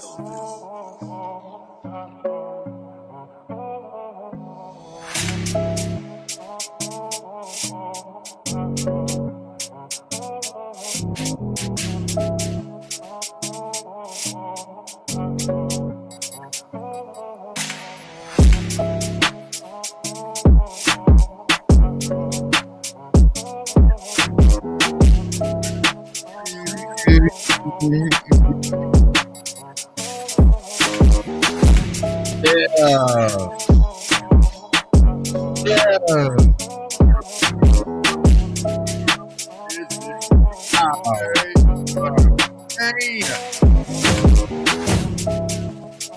Yeah. Yeah. Hey.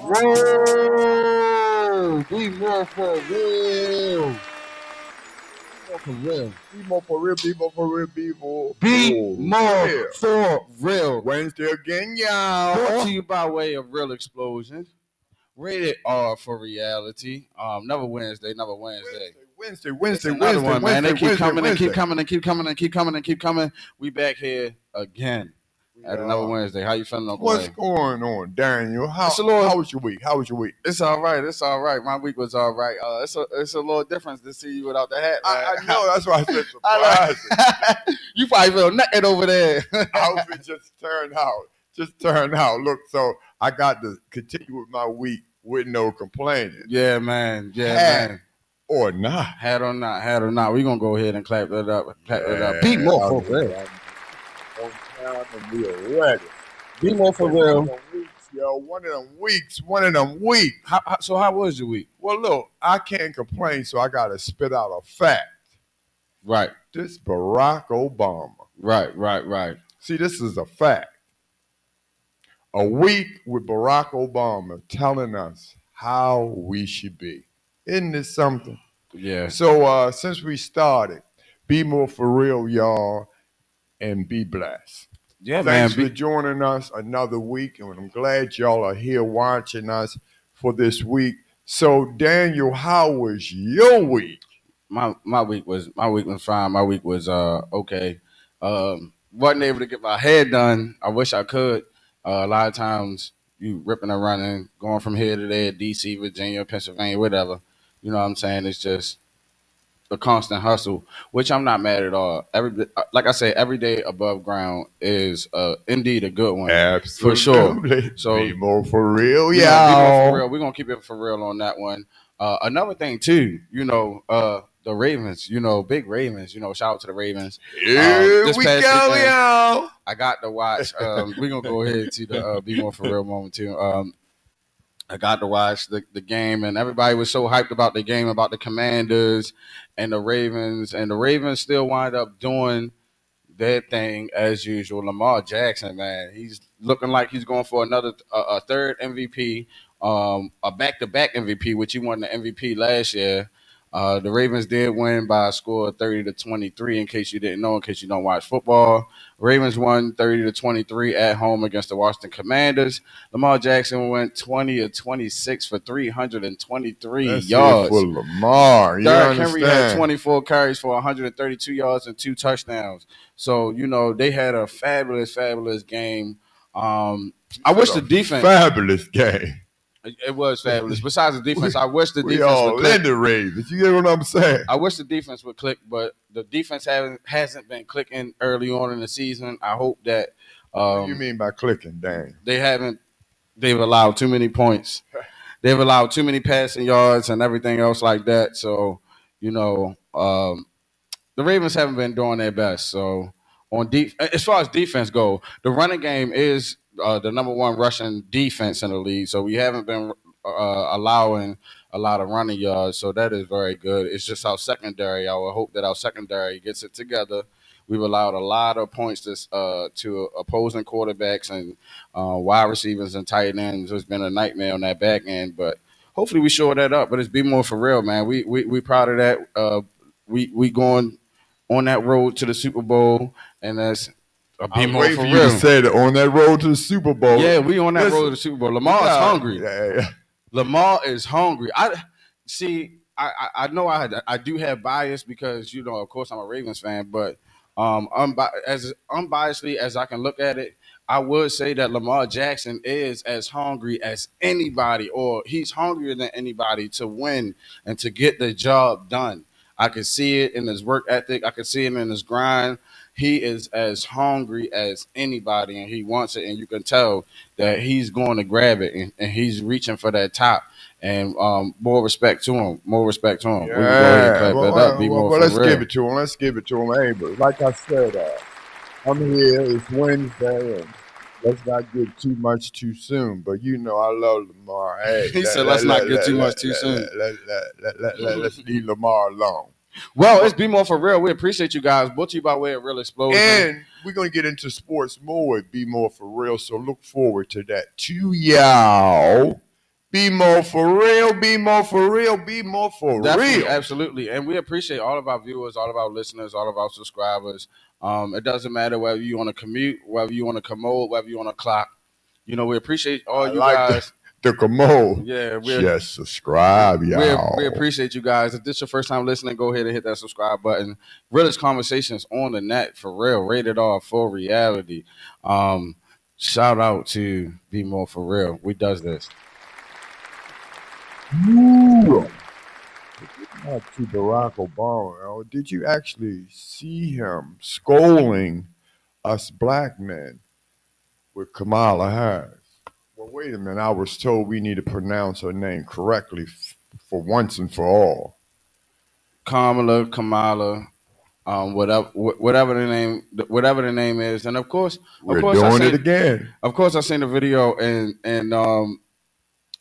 Whoa. Be more for real. More for real. Be more for real, be more for real, be more Be more real. for real. Wednesday again, y'all. Brought to you by way of Real Explosion. Rated R for reality. Never Wednesday. Wednesday. It's another one, man. They keep coming and keep coming and keep coming and keep coming and keep coming. We back here again at another Wednesday. How you feeling, Uncle What's Ray? going on, Daniel? How was your week? It's all right. It's all right. My week was all right. It's a little different to see you without the hat, man. I know. That's why I said surprising. You probably feel naked over there. Outfit just turned out. Look, so I got to continue with my week with no complaining. Yeah, man. Hat or not. Hat or not. We're going to go ahead and clap that up. Be more for real. On time and we are ready. Be more for real. One of them weeks. So how was your week? Well, look, I can't complain, so I got to spit out a fact. Right. This Barack Obama. Right. See, this is a fact. A week with Barack Obama telling us how we should be. Isn't this something? Yeah. So since we started, be more for real, y'all, and be blessed. Yeah, Thanks man. for joining us another week, and I'm glad y'all are here watching us for this week. So, Daniel, how was your week? My week was fine. My week was okay. Wasn't able to get my hair done. I wish I could. A lot of times you ripping and running, going from here to there, DC, Virginia, Pennsylvania, whatever. You know what I'm saying? It's just a constant hustle, which I'm not mad at all. Like I say, every day above ground is indeed a good one. Absolutely. For sure. So be more for real, Be y'all. more for real. We're gonna keep it for real on that one. Another thing too, the Ravens, big Ravens, shout out to the Ravens. Here we go, y'all. I got to watch. We're gonna go ahead to the Be More for Real moment too. I got to watch the game, and everybody was so hyped about the game, about the Commanders and the Ravens, and the Ravens still wind up doing their thing as usual. Lamar Jackson, man, he's looking like he's going for another a third MVP, a back-to-back MVP, which he won the MVP last year. The Ravens did win by a score of 30-23. In case you didn't know, in case you don't watch football, Ravens won 30-23 at home against the Washington Commanders. Lamar Jackson went 20-26 for 323 yards. For Lamar, Derrick Henry had 24 carries for 132 yards and 2 touchdowns. So they had a fabulous game. I wish the defense fabulous game. It was fabulous. Besides the defense, I wish the defense all would click. in the Ravens. You get what I'm saying? I wish the defense would click, but the defense hasn't been clicking early on in the season. I hope that. What do you mean by clicking, Dan? They haven't. They've allowed too many points. They've allowed too many passing yards and everything else like that. So, the Ravens haven't been doing their best. So, as far as defense go, the running game is the number one rushing defense in the league. So we haven't been allowing a lot of running yards. So that is very good. It's just our secondary. I would hope that our secondary gets it together. We've allowed a lot of points to opposing quarterbacks and wide receivers and tight ends. It's been a nightmare on that back end, but hopefully we shore that up. But it's be more for real, man. We proud of that. We going on that road to the Super Bowl, and that's be more for real. You said on that road to the Super Bowl. Yeah, we on that road to the Super Bowl. Lamar is hungry. Yeah. Lamar is hungry. I know I do have bias because of course I'm a Ravens fan, but as unbiasedly as I can look at it, I would say that Lamar Jackson is as hungry as anybody, or he's hungrier than anybody to win and to get the job done. I can see it in his work ethic. I can see it in his grind. He is as hungry as anybody, and he wants it. And you can tell that he's going to grab it, and he's reaching for that top. And more respect to him. More respect to him. We can go ahead and Yeah. clap it up. Be more for Let's give real. it to him. Let's give it to him. Hey, but like I said, I'm here. It's Wednesday, and let's not get too much too soon. But you know, I love Lamar. Hey, He said, "Let's not get too much too soon." let's leave Lamar alone. Well, it's Be More for Real. We appreciate you guys. Brought to you by way of Real Explosion. And we're going to get into sports more with Be More for Real. So look forward to that too, y'all. Be more for real, be more for real, be more for Definitely, real. absolutely. And we appreciate all of our viewers, all of our listeners, all of our subscribers. It doesn't matter whether you want to commute, whether you want to commode, whether you want to clock. You know, we appreciate all I you like guys. The commode. Yeah, just subscribe, y'all. We appreciate you guys. If this is your first time listening, go ahead and hit that subscribe button. Realest conversations on the net for real. Rated R for reality. Shout out to Be More for Real. We does this. Back to Barack Obama. Did you actually see him scolding us black men with Kamala Harris? Well, wait a minute. I was told we need to pronounce her name correctly for once and for all. Kamala, whatever the name is, and of course, we're doing it again. Of course, I seen the video, and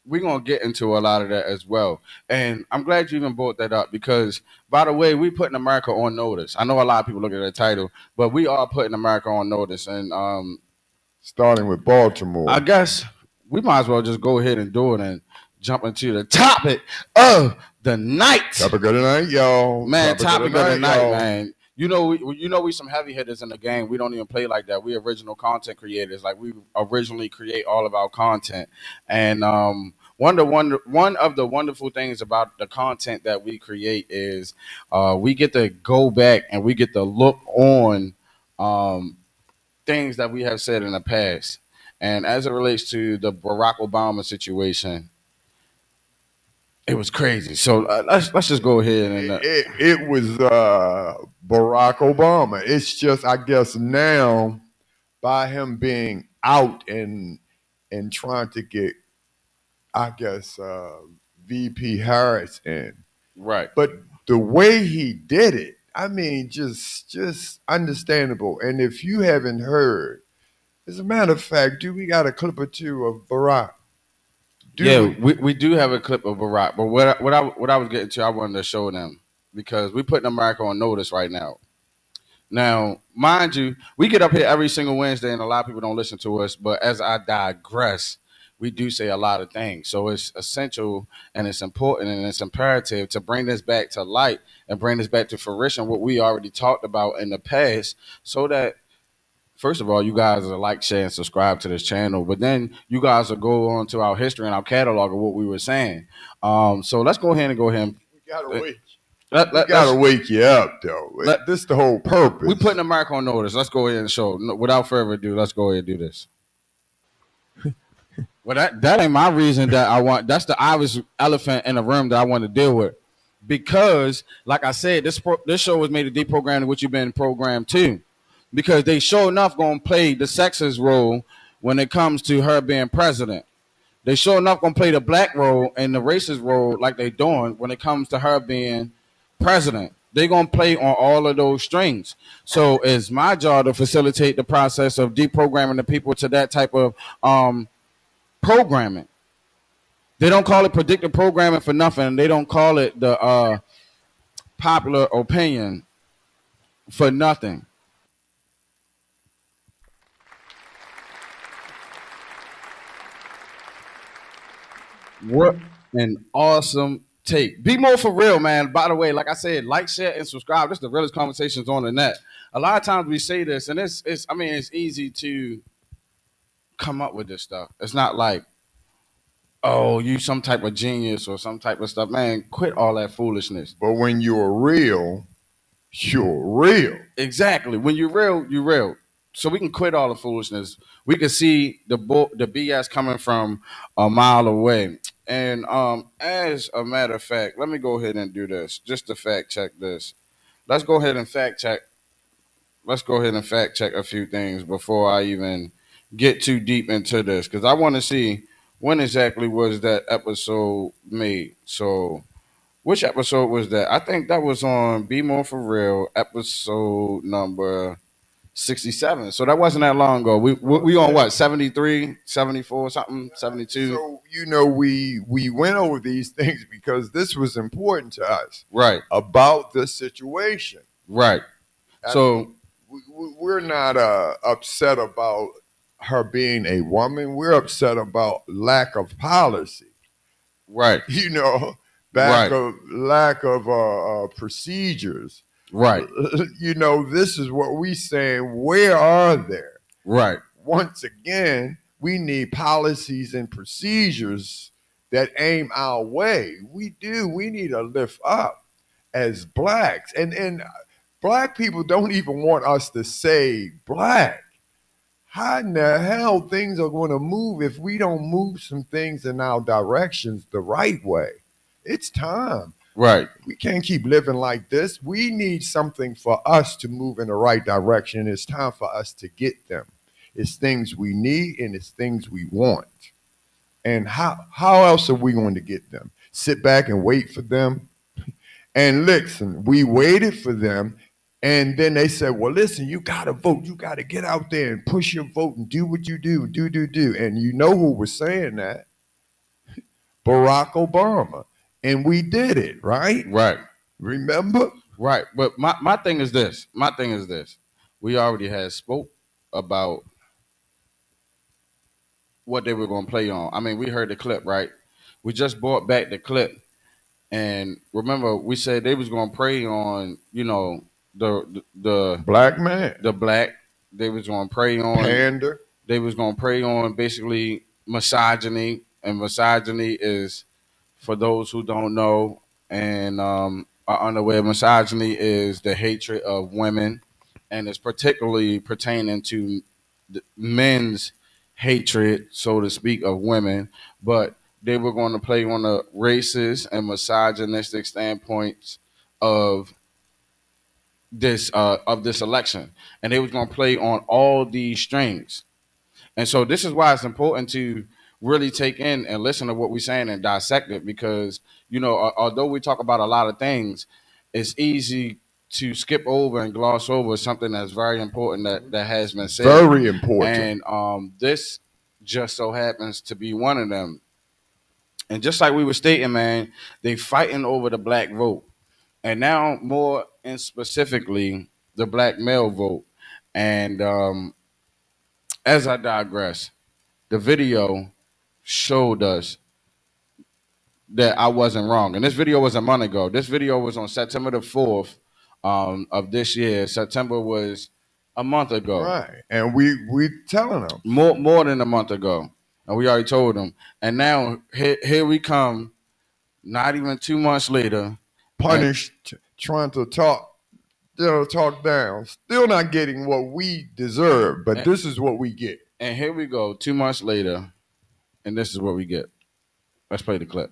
we're gonna get into a lot of that as well. And I'm glad you even brought that up because, by the way, we putting America on notice. I know a lot of people look at the title, but we are putting America on notice, and starting with Baltimore. I guess we might as well just go ahead and do it and jump into the topic of the night. Topic of the night, y'all. Man, topic of the night, man. You know, we some heavy hitters in the game. We don't even play like that. We original content creators. Like we originally create all of our content. And one of the wonderful things about the content that we create is we get to go back and we get to look on things that we have said in the past. And as it relates to the Barack Obama situation, it was crazy. So let's just go ahead and it was Barack Obama. It's just I guess now by him being out and trying to get I guess VP Harris in, right. But the way he did it, I mean, just understandable. And if you haven't heard, as a matter of fact, we got a clip or two of Barack? We do have a clip of Barack, but what I was getting to, I wanted to show them because we putting America on notice right now. Now, mind you, we get up here every single Wednesday, and a lot of people don't listen to us. But as I digress, we do say a lot of things. So it's essential and it's important and it's imperative to bring this back to light and bring this back to fruition, what we already talked about in the past, so that first of all, you guys will like, share, and subscribe to this channel. But then you guys will go on to our history and our catalog of what we were saying. So let's go ahead and go ahead. We gotta wake you up, though. This is the whole purpose. We putting America on notice. Let's go ahead and show. Without further ado, let's go ahead and do this. Well, that ain't my reason that I want. That's the obvious elephant in the room that I want to deal with. Because, like I said, this show was made to deprogram what you've been programmed to. Because they sure enough gonna play the sexist role when it comes to her being president. They sure enough gonna play the black role and the racist role like they doing when it comes to her being president. They gonna play on all of those strings. So it's my job to facilitate the process of deprogramming the people to that type of programming. They don't call it predictive programming for nothing. They don't call it the popular opinion for nothing. What an awesome take. Be more for real, man. By the way, like I said, like, share, and subscribe. This is the realest conversations on the net. A lot of times we say this, and it's easy to come up with this stuff. It's not like, oh, you some type of genius or some type of stuff. Man, quit all that foolishness. But when you're real, you're real. Exactly. When you're real, you're real. so we can quit all the foolishness. We can see the BS coming from a mile away. And as a matter of fact, let me go ahead and do this just to fact check this. Let's go ahead and fact check. Let's go ahead and fact check a few things before I even get too deep into this because I want to see when exactly was that episode made. So, which episode was that? I think that was on BMore4Real, episode number 67. So that wasn't that long ago. We on what, 73, 74, something, 72? So we went over these things because this was important to us. Right. About the situation. Right. So we're not upset about her being a woman. We're upset about lack of policy. Right. Lack of procedures. Right. This is what we saying. Where are there? Right. Once again, we need policies and procedures that aim our way. We do. We need to lift up as blacks. And black people don't even want us to say black. How in the hell things are going to move if we don't move some things in our directions the right way? It's time. Right. We can't keep living like this. We need something for us to move in the right direction. It's time for us to get them. It's things we need and it's things we want. And how else are we going to get them? Sit back and wait for them? And listen, we waited for them. And then they said, well, listen, you got to vote. You got to get out there and push your vote and do what you do. Do. And you know who was saying that? Barack Obama. And we did it, right? Right. Remember? Right. But my thing is this. We already had spoke about what they were going to play on. I mean, we heard the clip, right? We just brought back the clip. And remember, we said they was going to prey on, the black man. The black. They was going to prey on. Pander. They was going to prey on basically misogyny. And misogyny is, for those who don't know and are unaware, misogyny is the hatred of women, and it's particularly pertaining to men's hatred, so to speak, of women. But they were going to play on the racist and misogynistic standpoints of this election, and they was going to play on all these strings. And so this is why it's important to really take in and listen to what we're saying and dissect it, because although we talk about a lot of things, it's easy to skip over and gloss over something that's very important that has been said. Very important. And this just so happens to be one of them. And just like we were stating, man, they fighting over the black vote, and now more and specifically the black male vote. And as I digress, the video showed us that I wasn't wrong. And this video was a month ago. This video was on September the 4th of this year. September was a month ago. Right. And we telling them. More than a month ago. And we already told them. And now here we come, not even 2 months later. Punished, trying to talk down. Still not getting what we deserve, but this is what we get. And here we go, 2 months later, and this is what we get. Let's play the clip.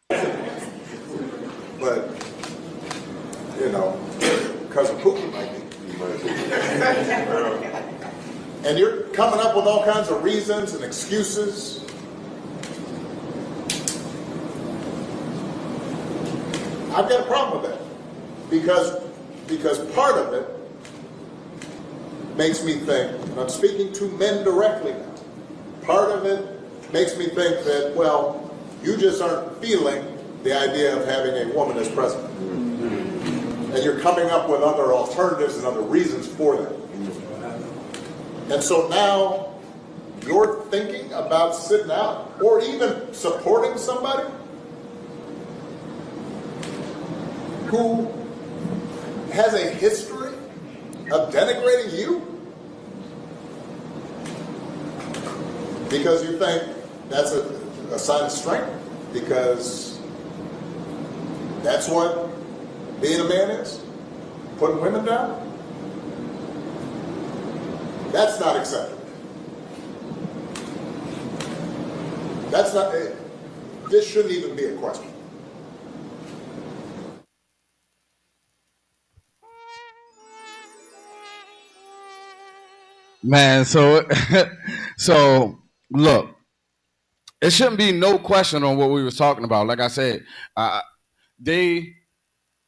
But, Cousin Pookie might be. And you're coming up with all kinds of reasons and excuses. I've got a problem with that. Because part of it makes me think, and I'm speaking to men directly now, part of it makes me think that, well, you just aren't feeling the idea of having a woman as president. And you're coming up with other alternatives and other reasons for that. And so now you're thinking about sitting out or even supporting somebody who has a history of denigrating you because you think that's a sign of strength, because that's what being a man is, putting women down. That's not acceptable. That's not, this shouldn't even be a question. Man, so so look, it shouldn't be no question on what we was talking about. Like I said, they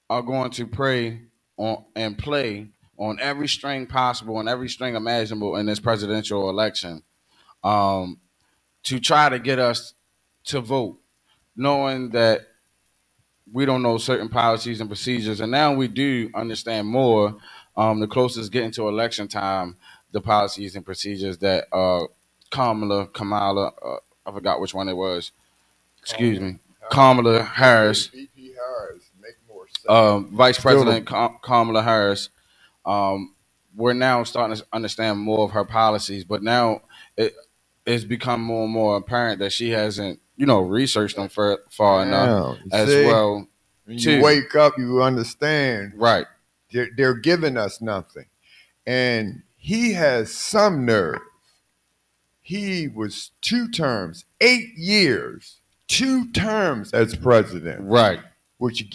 are going to pray on and play on every string possible and every string imaginable in this presidential election, um, to try to get us to vote, knowing that we don't know certain policies and procedures, and now we do understand more. The closest it's getting to election time, the policies and procedures that Kamala, I forgot which one it was. Excuse Kamala me, Harris. Kamala Harris, VP Harris make more sense. Vice Still, President Kamala Harris. Um, we're now starting to understand more of her policies, but now it's become more and more apparent that she hasn't, researched them far enough now you as see, well, when you too. wake up, you understand Right, they're giving us nothing, and he has some nerve. He was 2 terms, 8 years, 2 terms as president, right, which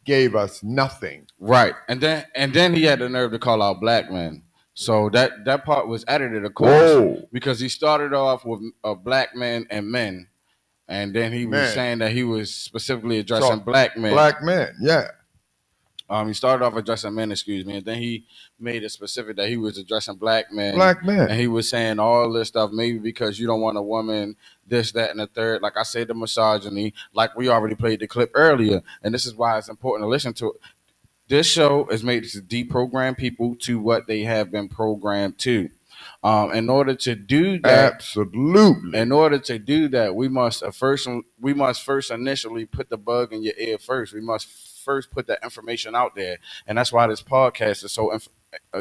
gave us nothing. right. And then he had the nerve to call out black men. So that part was edited, of course, Whoa, because he started off with black men and men, and then he was man! saying that he was specifically addressing So black men. black men, yeah, He started off addressing men, excuse me, and then he made it specific that he was addressing black men, black men. and he was saying all this stuff. Maybe because you don't want a woman, this, that, and the third. Like I said, the misogyny. Like we already played the clip earlier, and this is why it's important to listen to it. This show is made to deprogram people to what they have been programmed to. In order to do that, Absolutely. we must first initially put the bug in your ear first. We must first put that information out there, and that's why this podcast is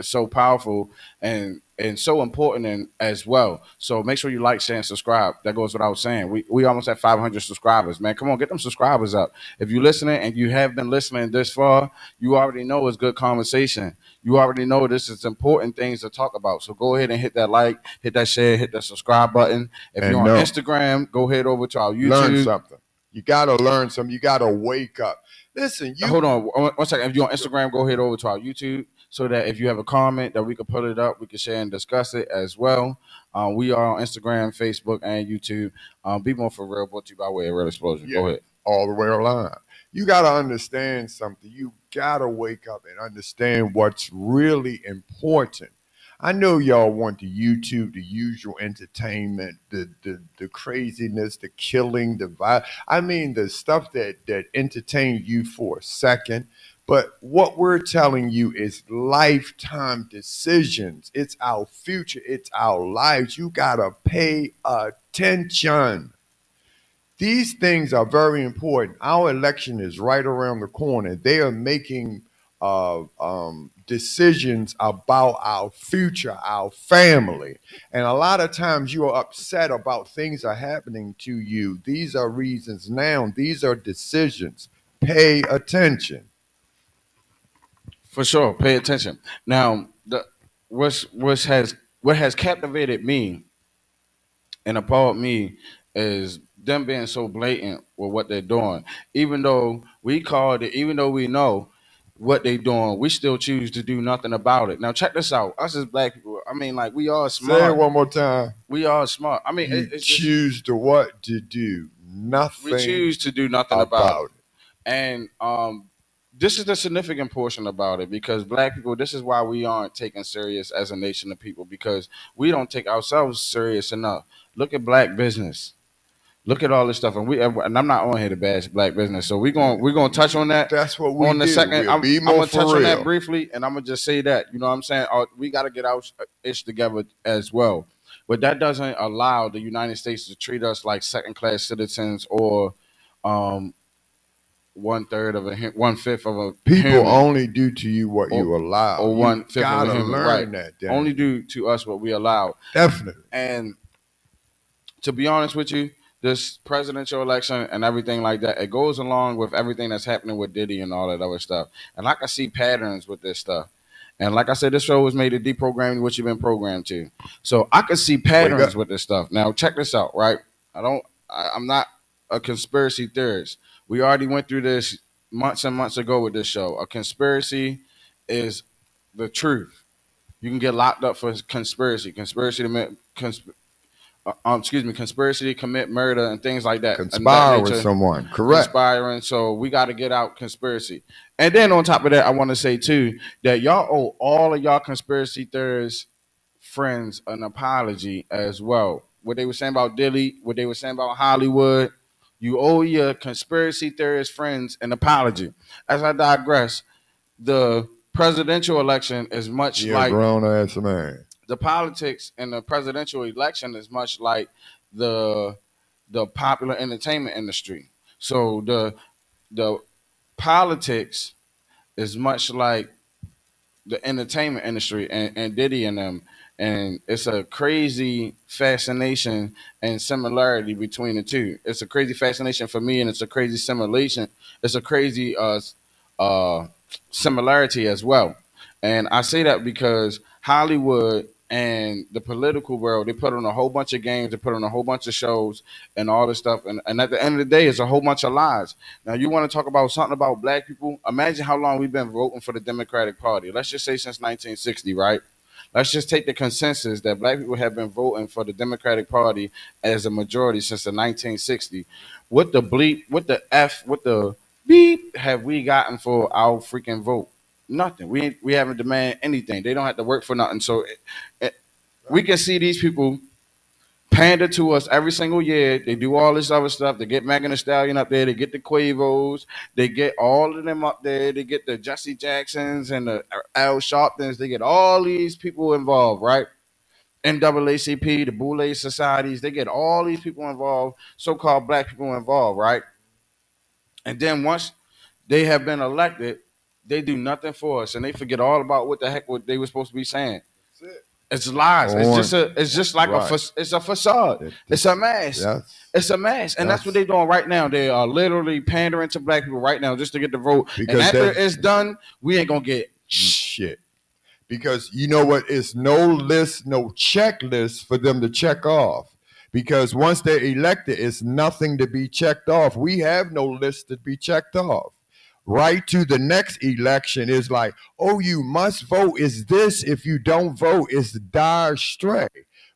so powerful and so important as well. So make sure you like, share, and subscribe. That goes without saying. We almost at 500 subscribers, man. Come on, get them subscribers up. If you're listening and you have been listening this far, you already know it's good conversation. You already know this is important things to talk about. So go ahead and hit that like, hit that share, hit that subscribe button. If you're And on no, Instagram, go head over to our learn YouTube. something. You got to learn something. You got to wake up. Listen, Hold on one second. If you're on Instagram, go head over to our YouTube so that if you have a comment that we can put it up, we can share and discuss it as well. We are on Instagram, Facebook, and YouTube. Be more for real, brought to you by way of Real Explosion. Yeah, Go ahead. all the way around. You got to understand something. You got to wake up and understand what's really important. I know y'all want the YouTube, the usual entertainment, the craziness, the killing, the violence. I mean, the stuff that entertains you for a second. But what we're telling you is lifetime decisions. It's our future. It's our lives. You got to pay attention. These things are very important. Our election is right around the corner. They are making decisions about our future, our family. And a lot of times you are upset about things are happening to you. These are reasons now. These are decisions. Pay attention. For sure, pay attention. Now, what has captivated me and appalled me is them being so blatant with what they're doing. Even though we called it, even though we know what they're doing, we still choose to do nothing about it. Now, check this out. Us as black people, I mean, like, we are Say it smart. one more time. We are smart. I mean, You it's just choose to what to do. we Nothing choose to do nothing about it. about it. And this is the significant portion about it because black people, this is why we aren't taken serious as a nation of people because we don't take ourselves serious enough. Look at black business. Look at all this stuff, and I'm not on here to bash black business, so we're gonna touch on that That's what we on the do. second. We'll I'm, be I'm more gonna touch for on that real. briefly, and I'm gonna just say that you know what I'm saying. We got to get our ish together as well, but that doesn't allow the United States to treat us like second class citizens or um, 1/5 of a People human only do to you what or you allow. or You 1/5 of gotta a human, right? learn that. Then. Only do to us what we allow, Definitely. and to be honest with you, this presidential election and everything like that, it goes along with everything that's happening with Diddy and all that other stuff. And I can see patterns with this stuff. And like I said, this show was made to deprogram what you've been programmed to. So I could see Wake up. patterns with this stuff. Now check this out, right? I'm not a conspiracy theorist. We already went through this months and months ago with this show. A conspiracy is the truth. You can get locked up for conspiracy, conspiracy to commit murder and things like that, and that Conspire with nature, someone. Correct. conspiring. So we got to get out conspiracy. And then on top of that, I want to say too that y'all owe all of y'all conspiracy theorists friends an apology as well. What they were saying about Dilly, what they were saying about Hollywood, you owe your conspiracy theorist friends an apology. As I digress, the presidential election is much You're a like grown ass man. the politics in the presidential election is much like the the popular entertainment industry. So the politics is much like the entertainment industry and Diddy and them. And it's a crazy fascination and similarity between the two. It's a crazy fascination for me, and it's a crazy simulation. It's a crazy uh, similarity as well. And I say that because Hollywood and the political world, they put on a whole bunch of games, they put on a whole bunch of shows and all this stuff. And at the end of the day, it's a whole bunch of lies. Now, you want to talk about something about black people? Imagine how long we've been voting for the Democratic Party. Let's just say since 1960, right? Let's just take the consensus that black people have been voting for the Democratic Party as a majority since the 1960. What the bleep, what the F, what the beep have we gotten for our freaking vote? Nothing. We haven't demanded anything. They don't have to work for nothing. So we can see these people pander to us every single year. They do all this other stuff. They get Megan Thee Stallion up there. They get the Quavos. They get all of them up there. They get the Jesse Jacksons and the Al Sharptons. They get all these people involved, right? NAACP, the Boule societies. They get all these people involved, so-called black people involved, right? And then once they have been elected, they do nothing for us, and they forget all about what the heck what they were supposed to be saying. That's it. It's lies. It's just like Right. it's a facade. It's a mask. Yes. It's a mask, and that's Yes. what they're doing right now. They are literally pandering to black people right now just to get the vote. Because and after they- it's done, we ain't gonna get Shit. Because you know what? It's no list, no checklist for them to check off. Because once they're elected, it's nothing to be checked off. We have no list to be checked off. Right to the next election is like, oh, you must vote. Is this? If you don't vote, it's dire stray.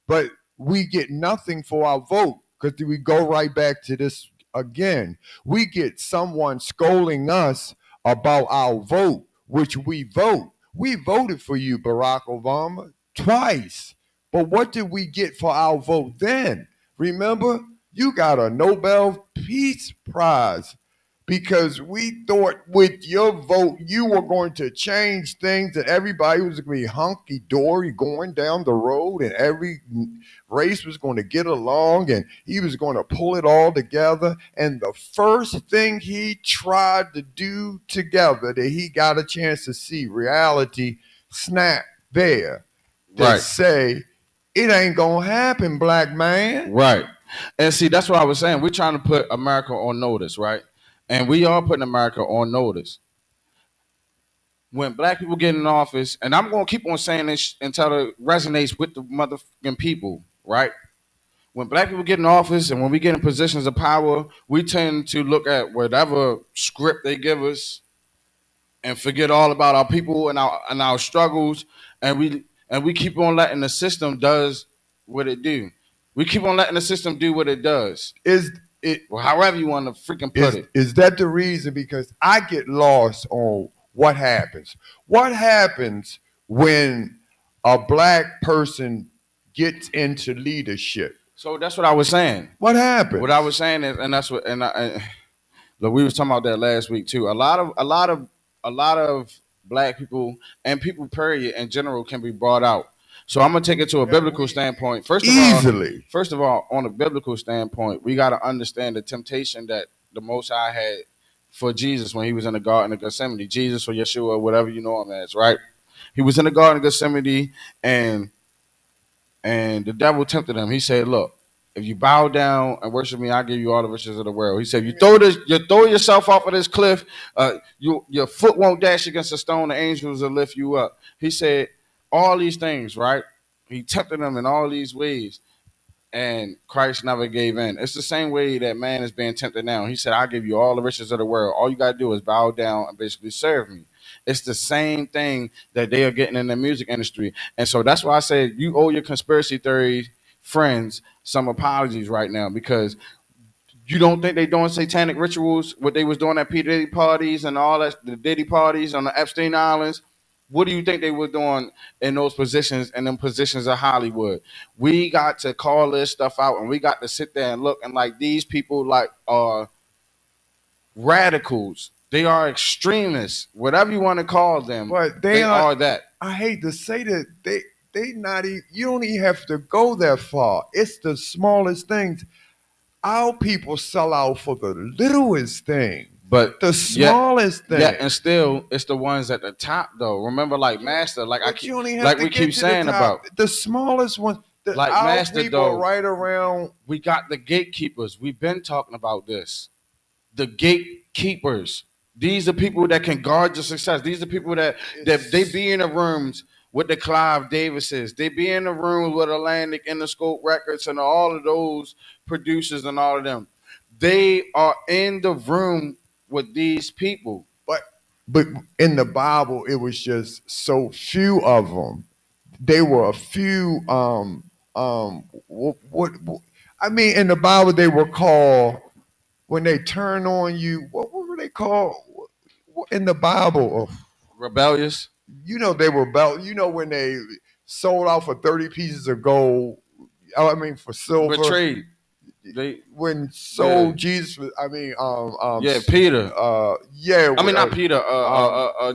But we get nothing for our vote because we go right back to this again. We get someone scolding us about our vote, which we vote. We voted for you, Barack Obama, twice. But what did we get for our vote then? Remember, you got a Nobel Peace Prize because we thought with your vote you were going to change things, that everybody was going to be hunky dory going down the road, and every race was going to get along, and he was going to pull it all together. And the first thing he tried to do together that he got a chance to see reality snap there to right. say, it ain't gonna happen, black man. Right. And see, that's what I was saying. We're trying to put America on notice, right? And we are putting America on notice. When black people get in office, and I'm going to keep on saying this until it resonates with the motherfucking people, right? When black people get in office and when we get in positions of power, we tend to look at whatever script they give us and forget all about our people and our struggles, and we keep on letting the system does what it do. We keep on letting the system do what it does. Is it Well, however you want to freaking put it. is that the reason? Because I get lost on what happens. What happens when a black person gets into leadership? So that's what I was saying. What happens? What I was saying is, and that's what, look, we was talking about that last week too. A lot of black people and people period in general can be brought out. So I'm gonna take it to a biblical standpoint. Easily. First of all, on a biblical standpoint, we got to understand the temptation that the Most High had for Jesus when he was in the Garden of Gethsemane. Jesus or Yeshua, whatever you know him as, right? He was in the Garden of Gethsemane, and the devil tempted him. He said, "Look, If you bow down and worship me, I'll give you all the riches of the world. He said, you throw yourself off of this cliff, your foot won't dash against a stone, the angels will lift you up. He said all these things, right? He tempted them in all these ways, and Christ never gave in. It's the same way that man is being tempted now. He said, I'll give you all the riches of the world. All you got to do is bow down and basically serve me. It's the same thing that they are getting in the music industry. And so that's why I said you owe your conspiracy theory friends some apologies right now, because you don't think they doing satanic rituals, what they was doing at P. Diddy parties and all that, the Diddy parties on the Epstein Islands? What do you think they were doing in those positions, in them positions of Hollywood? We got to call this stuff out, and we got to sit there and look, and like these people like are radicals. They are extremists, whatever you want to call them. But they are that. I hate to say that they not even. You don't even have to go that far. It's the smallest things. Our people sell out for the littlest thing. But the smallest thing. Yeah, and still it's the ones at the top though. Remember, like Master, like But you only have like to we get keep to saying about the smallest ones. like our Master people though. right around. We got the gatekeepers. We've been talking about this. The gatekeepers. These are people that can guard your success. These are people that they be in the rooms with the Clive Davises. They be in the rooms with Atlantic, Interscope Records, and all of those producers and all of them. They are in the room with these people. But in the Bible, it was just so few of them. They were a few. What I mean, in the Bible, they were called when they turn on you. What were they called in the Bible? Rebellious. You know they were You know when they sold out for 30 pieces of gold. I mean for silver. Betrayed. When sold Jesus. I mean, Peter. Yeah. I mean not Peter.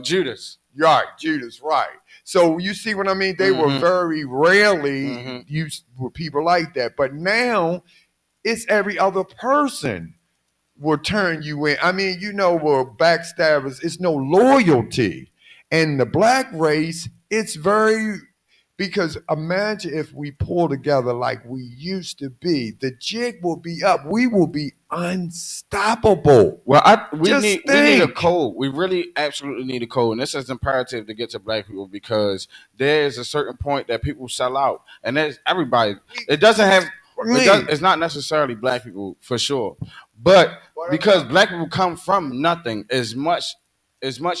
Judas. Right, Judas. Right. So you see what I mean? They were very rarely used with people like that. But now it's every other person will turn you in. I mean, you know, we're backstabbers. It's no loyalty. And the black race, it's very, because imagine if we pull together like we used to be, the jig will be up. We will be unstoppable. Well, we need a code. We really absolutely need a code. And this is imperative to get to black people, because there is a certain point that people sell out. And there's everybody. It doesn't have, it's not necessarily black people for sure. But because black people come from nothing, is much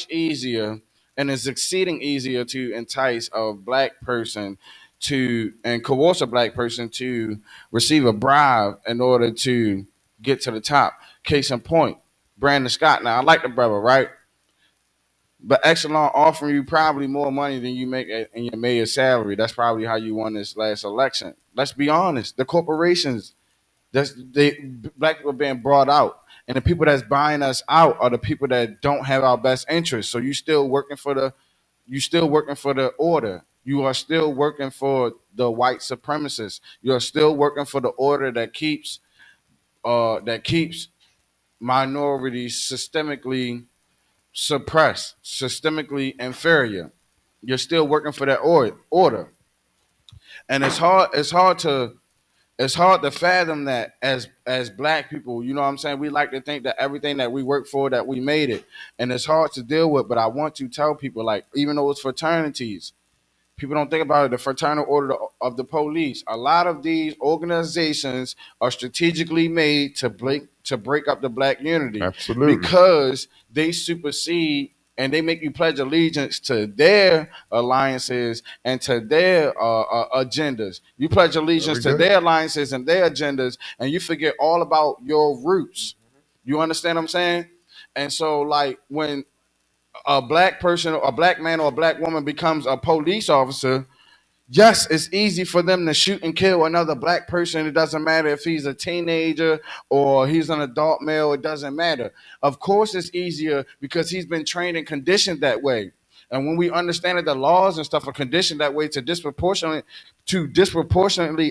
easier, and it's exceeding easier to entice a black person to and coerce a black person to receive a bribe in order to get to the top. Case in point, Brandon Scott. Now I like the brother, right? But Exelon offering you probably more money than you make in your mayor's salary. That's probably how you won this last election. Let's be honest. The corporations, black people being brought out, and the people that's buying us out are the people that don't have our best interests. So you still working for the order. You are still working for the white supremacists. You are still working for the order that keeps minorities systemically suppressed, systemically inferior. You're still working for that order, and it's hard to fathom that as black people. You know what I'm saying? We like to think that everything that we work for, that we made it, and it's hard to deal with. But I want to tell people, like, even though it's fraternities, people don't think about it. The Fraternal Order of the Police. A lot of these organizations are strategically made to break up the black unity. Absolutely. Because they supersede and they make you pledge allegiance to their alliances and to their agendas. You pledge allegiance to their alliances and their agendas, and you forget all about your roots. You understand what I'm saying? And so, like, when a black person, a black man or a black woman becomes a police officer, yes, it's easy for them to shoot and kill another black person. It doesn't matter if he's a teenager or he's an adult male. It doesn't matter. Of course, it's easier because he's been trained and conditioned that way. And when we understand that the laws and stuff are conditioned that way to disproportionately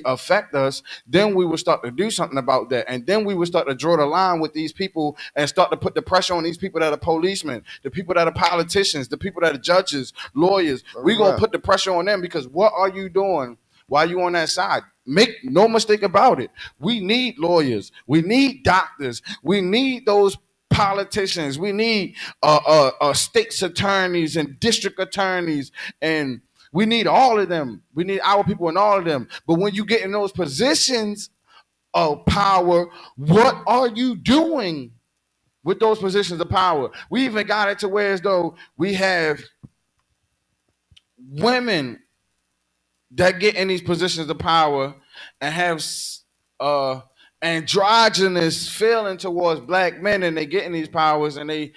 affect us, then we will start to do something about that. And then we will start to draw the line with these people and start to put the pressure on these people that are policemen, the people that are politicians, the people that are judges, lawyers. We're going to put the pressure on them, because what are you doing Why you on that side? Make no mistake about it. We need lawyers. We need doctors. We need those politicians. We need states attorneys and district attorneys, and we need all of them. We need our people in all of them. But when you get in those positions of power, what are you doing with those positions of power? We even got it to where as though we have women that get in these positions of power and have uh, androgynous feeling towards black men, and they get in these powers and they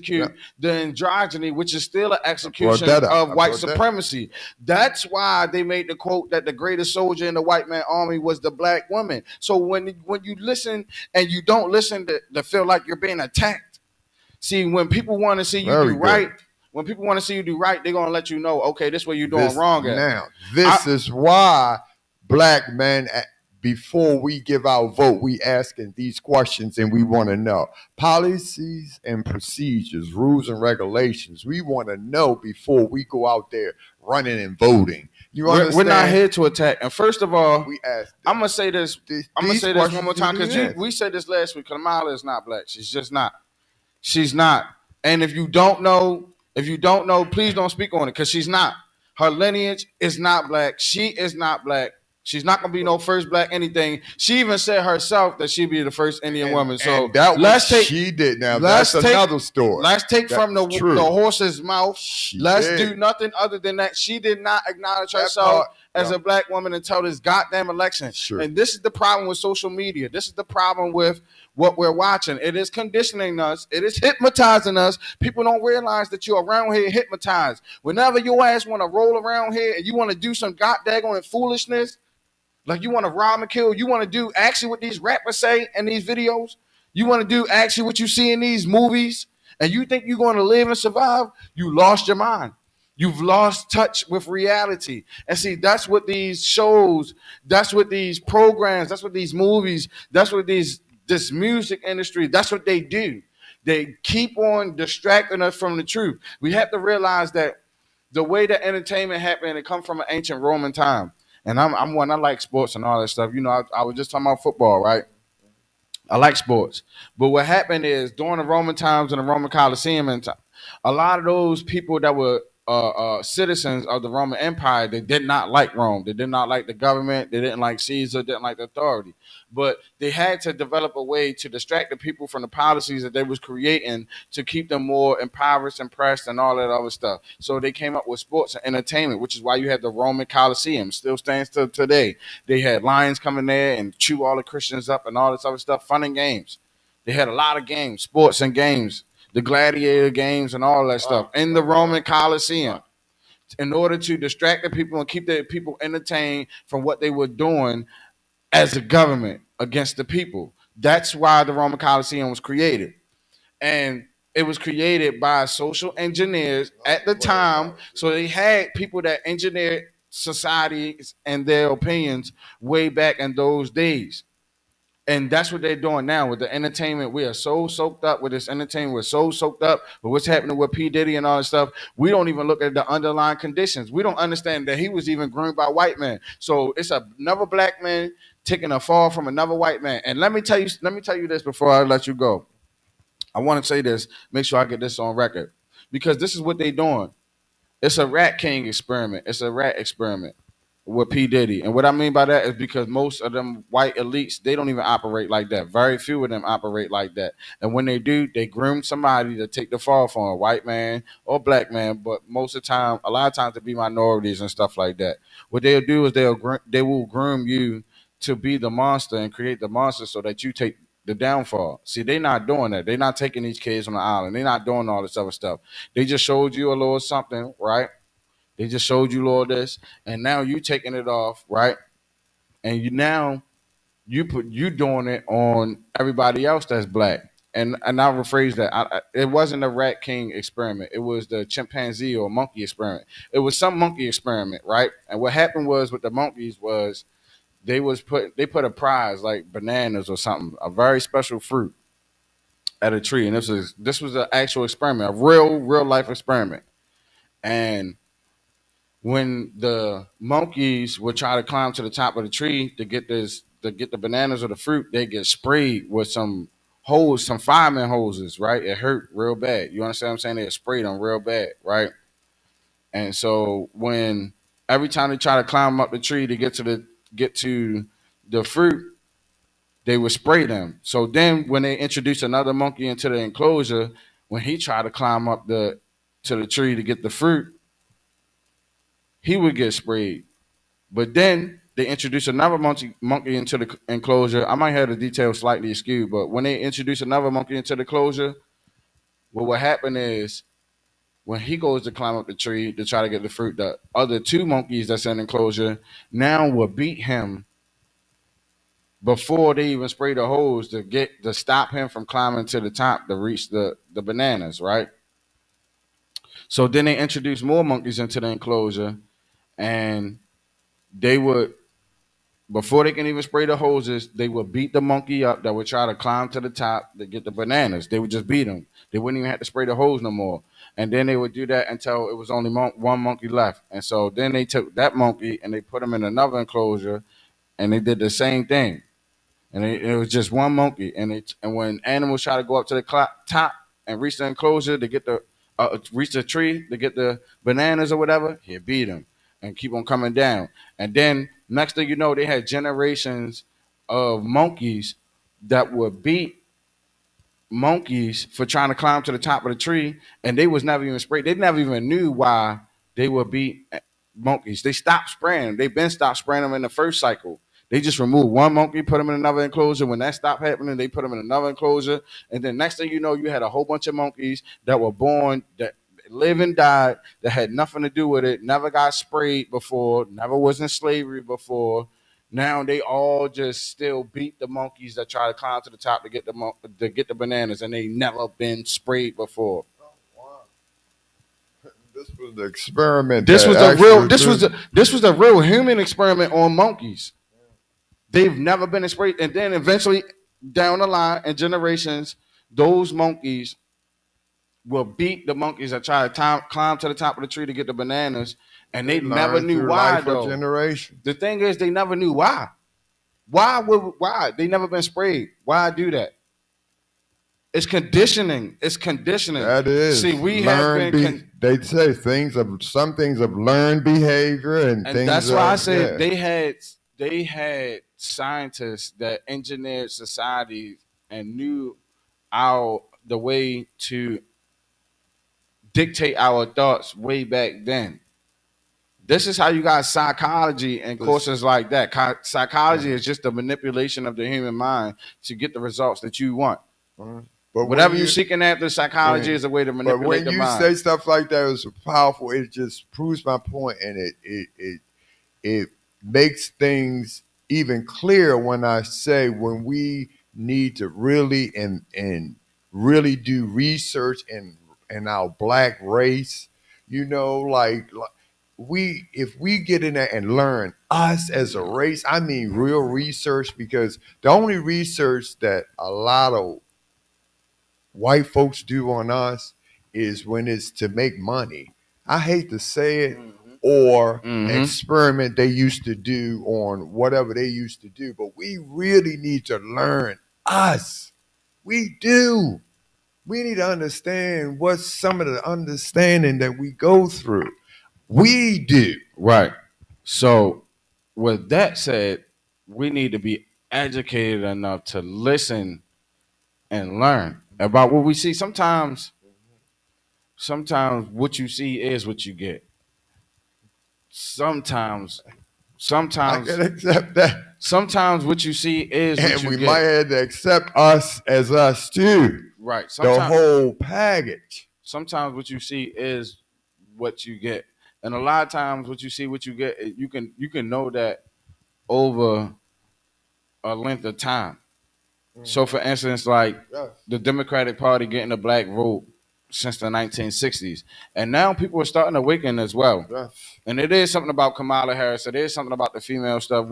Yeah, execute the androgyny, which is still an I brought execution that up. of I white brought that. supremacy. That's why they made the quote that the greatest soldier in the white man army was the black woman. So when you listen and you don't listen to feel like you're being attacked. See, when people want to see you Very do good. right, when people want to see you do right, they're gonna let you know, okay, this is what you're doing This wrong at. now, I, this is why black men, before we give our vote, we asking these questions and we want to know policies and procedures, rules and regulations. We want to know before we go out there running and voting. You we're not understand? here to attack. And first of all, We ask I'm them. gonna say this. I'm gonna These say this one questions more need to time be because answered. we said this last week. Kamala is not black. She's just not. She's not. And if you don't know, please don't speak on it because she's not. Her lineage is not black. She is not black. She's not gonna be no first black anything. She even said herself that she'd be the first Indian woman. So And that was let's take she did. Now let's that's take another story. let's take from That's the true. horse's mouth. She Let's did. do nothing other than that. She did not acknowledge That herself part, as yeah. a black woman until this goddamn election. Sure. And this is the problem with social media. This is the problem with what we're watching. It is conditioning us. It is hypnotizing us. People don't realize that you're around here hypnotized. Whenever your ass want to roll around here and you want to do some goddamn foolishness, like you want to rob and kill, you want to do actually what these rappers say in these videos. You want to do actually what you see in these movies, and you think you're going to live and survive. You lost your mind. You've lost touch with reality. And see, that's what these shows, that's what these programs, that's what these movies, that's what this music industry, that's what they do. They keep on distracting us from the truth. We have to realize that the way that entertainment happened, it come from an ancient Roman time. And I'm one. I like sports and all that stuff. I was just talking about football, right? I like sports, but what happened is during the Roman times and the Roman Colosseum, and a lot of those people that were citizens of the Roman Empire, they did not like Rome. They did not like the government. They didn't like Caesar. Didn't like the authority. But they had to develop a way to distract the people from the policies that they was creating to keep them more impoverished, impressed, and all that other stuff. So they came up with sports and entertainment, which is why you have the Roman Colosseum. Still stands to today. They had lions come in there and chew all the Christians up and all this other stuff. Fun and games. They had a lot of games, sports and games, the gladiator games and all that stuff in the Roman Colosseum in order to distract the people and keep the people entertained from what they were doing as a government against the people. That's why the Roman Colosseum was created. And it was created by social engineers at the time. So they had people that engineered societies and their opinions way back in those days. And that's what they're doing now with the entertainment. We are so soaked up with this entertainment. We're so soaked up with what's happening with P. Diddy and all this stuff. We don't even look at the underlying conditions. We don't understand that he was even groomed by white men. So it's another black man taking a fall from another white man. And let me tell you this before I let you go. I want to say this, make sure I get this on record. Because this is what they're doing. It's a rat king experiment. It's a rat experiment with P. Diddy. And what I mean by that is because most of them white elites, they don't even operate like that. Very few of them operate like that. And when they do, they groom somebody to take the fall for a white man or black man, but most of the time, a lot of times to be minorities and stuff like that. What they'll do is they will groom you to be the monster and create the monster so that you take the downfall. See, they're not doing that. They're not taking these kids on the island. They're not doing all this other stuff. They just showed you a little something, right? They just showed you all this, and now you taking it off, right? And you doing it on everybody else that's black. And I'll rephrase that. It wasn't a rat king experiment. It was the chimpanzee or monkey experiment. It was some monkey experiment, right? And what happened was with the monkeys was they put a prize like bananas or something, a very special fruit at a tree, and this was an actual experiment, a real life experiment, and when the monkeys would try to climb to the top of the tree to get the bananas or the fruit, they get sprayed with some fireman hoses, right? It hurt real bad. You understand what I'm saying? They sprayed them real bad, right? And so when every time they try to climb up the tree to get to the fruit, they would spray them. So then when they introduced another monkey into the enclosure, when he tried to climb up to the tree to get the fruit, he would get sprayed. But then they introduced another monkey into the enclosure. I might have the details slightly skewed, but when they introduce another monkey into the enclosure, well, what happened is when he goes to climb up the tree to try to get the fruit, the other two monkeys that's in the enclosure now will beat him before they even spray the hose to stop him from climbing to the top to reach the bananas, right? So then they introduced more monkeys into the enclosure, and they would before they can even spray the hoses, they would beat the monkey up that would try to climb to the top to get the bananas. They would just beat him. They wouldn't even have to spray the hose no more. And then they would do that until it was only one monkey left. And so then they took that monkey and they put him in another enclosure and they did the same thing, and it was just one monkey. And when animals try to go up to the top and reach the enclosure to get the reach the tree to get the bananas or whatever, he beat them and keep on coming down. And then next thing you know, they had generations of monkeys that would beat monkeys for trying to climb to the top of the tree, and they was never even sprayed. They never even knew why they would beat monkeys. They stopped spraying them. They've been stopped spraying them in the first cycle. They just removed one monkey, put them in another enclosure. When that stopped happening, they put them in another enclosure, and then next thing you know, you had a whole bunch of monkeys that were born that live and died that had nothing to do with it, never got sprayed before, never was in slavery before. Now they all just still beat the monkeys that try to climb to the top to get the bananas, and they never been sprayed before. This was the experiment This that was a real actually took. this was a real human experiment on monkeys. They've never been sprayed, and then eventually down the line in generations, those monkeys will beat the monkeys that try to climb to the top of the tree to get the bananas, and They they never learned knew through why life of though. generation. The thing is, they never knew why. Why they never been sprayed? Why do that? It's conditioning. It's conditioning. That See, is we have been, they say things of some things of learned behavior and and things that's why I of said yeah. they had scientists that engineered society and knew our the way to dictate our thoughts way back then. This is how you got psychology and courses like that. Psychology is just the manipulation of the human mind to get the results that you want. But Whatever when you're you seeking after, psychology is a way to but manipulate when the you mind. say stuff like that, it's powerful. It just proves my point, and it makes things even clearer when I say when we need to really and really do research in our black race, like we if we get in there and learn us as a race, I mean real research, because the only research that a lot of white folks do on us is when it's to make money. I hate to say it, or experiment they used to do on whatever they used to do, but we really need to learn us. We do. We need to understand what's some of the understanding that we go through. We do. Right. So, with that said, we need to be educated enough to listen and learn about what we see. Sometimes what you see is what you get. Sometimes, I sometimes, can accept that. sometimes what you see is what And you we might get. have to accept us as us too. Right. The whole package. Sometimes what you see is what you get, and a lot of times what you see, what you get, you can know that over a length of time. So, for instance, like Yes. the Democratic Party getting the black vote since the 1960s, and now people are starting to awaken as well. Yes. And it is something about Kamala Harris. It is something about the female stuff.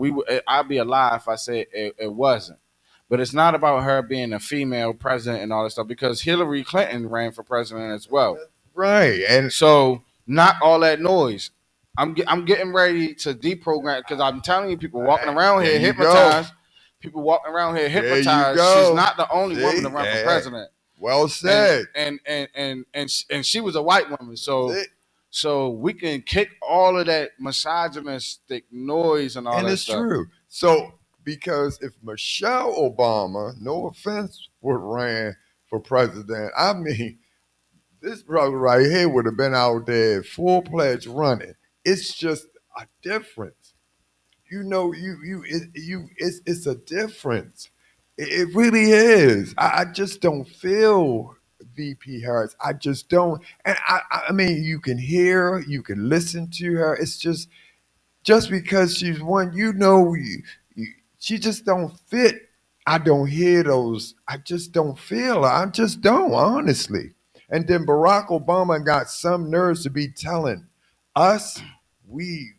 I'd be a lie if I said it wasn't. But it's not about her being a female president and all that stuff, because Hillary Clinton ran for president as well. Right. And So not all that noise. I'm getting ready to deprogram because I'm telling you, people walking around There here you go. hypnotized. People walking around here There you hypnotized. She's go. not the only woman to See? run for Hey, president, well and said. and she was a white woman. So See? we can kick all of that misogynistic noise and all And that it's stuff. true. So, because if Michelle Obama, no offense, would ran for president, I mean, this brother right here would have been out there full pledged running. It's just a difference. You know, it's a difference. It really is. I just don't feel VP Harris. I just don't. And I mean, you can hear, you can listen to her. It's just because she's one, she just don't fit. I don't hear those. I just don't feel her. I just don't, honestly. And then Barack Obama got some nerves to be telling us we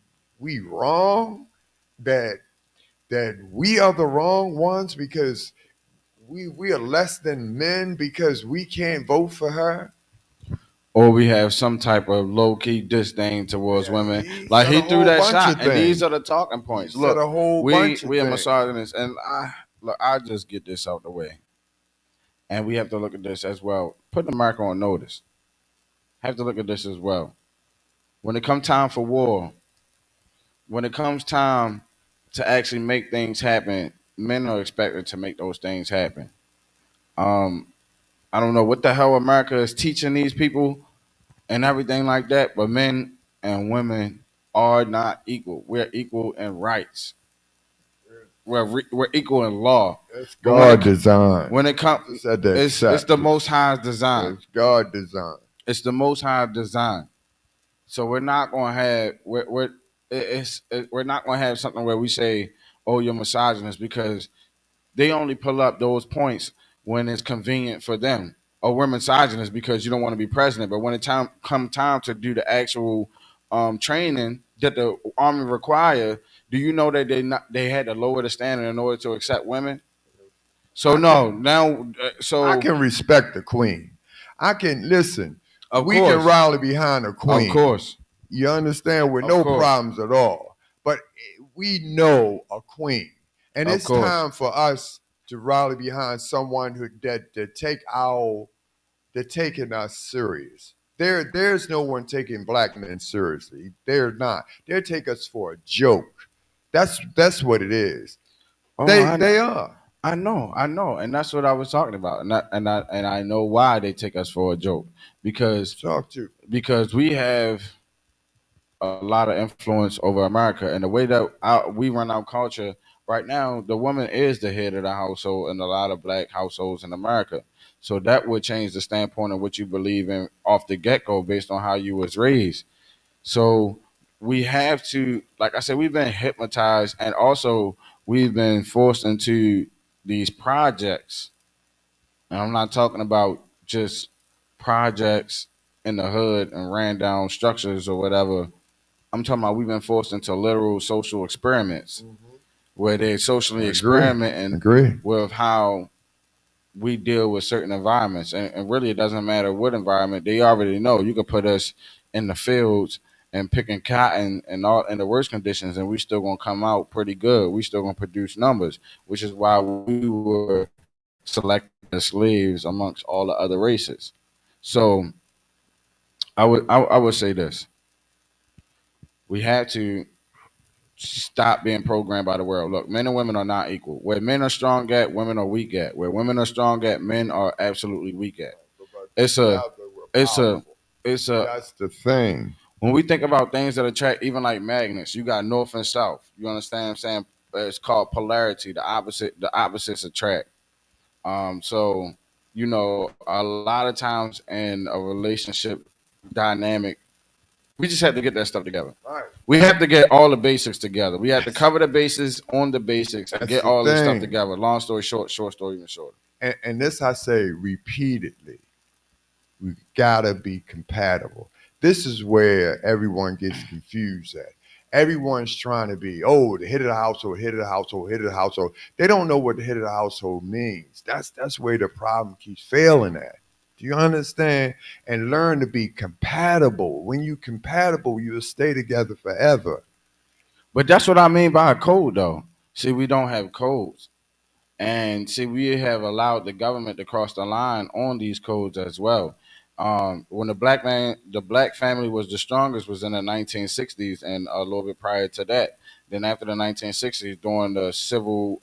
wrong, that we are the wrong ones because we are less than men because we can't vote for her. Or we have some type of low key disdain towards Yeah, women. he Like said he a threw whole that bunch shot, of and these things. are the talking He points. said Look, a whole bunch of we are things. misogynists, and I just get this out the way, and we have to look at this as well. Put the mark on notice. Have to look at this as well. When it comes time for war, when it comes time to actually make things happen, men are expected to make those things happen. Um, I don't know what the hell America is teaching these people and everything like that, but men and women are not equal. We're equal in rights. We're equal in law. It's But when God design. it You comes, just had to it's the accept it. Most High's design. It's God design. It's the Most High design. So we're not gonna have we're not gonna have something where we say, "Oh, you're misogynist," because they only pull up those points when it's convenient for them. Or we're misogynist because you don't want to be president. But when it come time to do the actual training that the army require, do you know that they had to lower the standard in order to accept women? So I no, can now I so can respect the queen. I can listen. of We can course, rally behind the of queen. course, You understand? With of no course, problems at all. But we know a queen. And of it's course. time for us to rally behind someone that take our they're taking us serious. There's no one taking black men seriously. They're not. They take us for a joke. That's what it is. Oh, They are. I know, and that's what I was talking about, and I know why they take us for a joke because Talk to. we have a lot of influence over America, and the way that we run our culture right now, the woman is the head of the household in a lot of black households in America. So that would change the standpoint of what you believe in off the get go based on how you was raised. So we have to, like I said, we've been hypnotized, and also we've been forced into these projects. And I'm not talking about just projects in the hood and ran down structures or whatever. I'm talking about we've been forced into literal social experiments where they're socially I agree. experimenting Agree. with how we deal with certain environments. And really, it doesn't matter what environment. They already know you can put us in the fields and picking cotton and all in the worst conditions, and we still gonna come out pretty good. We still gonna produce numbers, which is why we were selected as slaves amongst all the other races. So I would say this: we had to stop being programmed by the world. Look, men and women are not equal. Where men are strong at, women are weak at. Where women are strong at, men are absolutely weak at. But It's a, together we're it's a, powerful. it's a. That's the thing. When we think about things that attract, even like magnets, you got north and south. You understand what I'm saying? It's called polarity. The opposites attract. So a lot of times in a relationship dynamic, we just have to get that stuff together. Right. We have to get all the basics together. We have to cover the bases on the basics and That's get the all this stuff thing. together. Long story short, short story even shorter. And this I say repeatedly. We gotta be compatible. This is where everyone gets confused at. Everyone's trying to be, oh, the head of the household, head of the household, head of the household. They don't know what the head of the household means. That's where the problem keeps failing at. Do you understand? And learn to be compatible. When you compatible, you'll stay together forever. But that's what I mean by a code, though. See, we don't have codes. And see, we have allowed the government to cross the line on these codes as well. When the black family was the strongest was in the 1960s and a little bit prior to that. Then after the 1960s, during the civil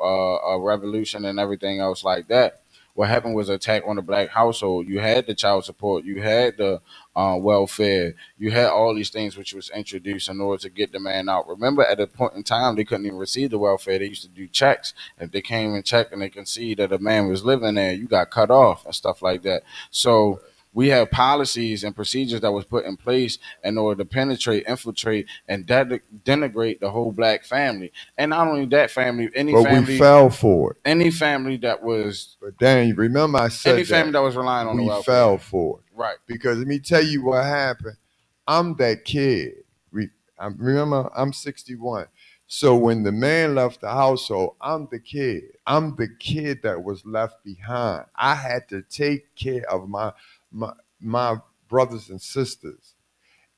revolution and everything else like that, what happened was attack on the black household. You had the child support, you had the welfare, you had all these things which was introduced in order to get the man out. Remember, at a point in time, they couldn't even receive the welfare. They used to do checks. If they came and checked and they can see that a man was living there, you got cut off and stuff like that. So we have policies and procedures that was put in place in order to penetrate, infiltrate, and denigrate the whole black family. And not only that family, But we fell for it. any family that was But Dan, remember I said any family that was relying on the we welfare. fell for it. Right. Because let me tell you what happened. I'm that kid. Remember, I'm 61. So when the man left the household, I'm the kid. I'm the kid that was left behind. I had to take care of my brothers and sisters.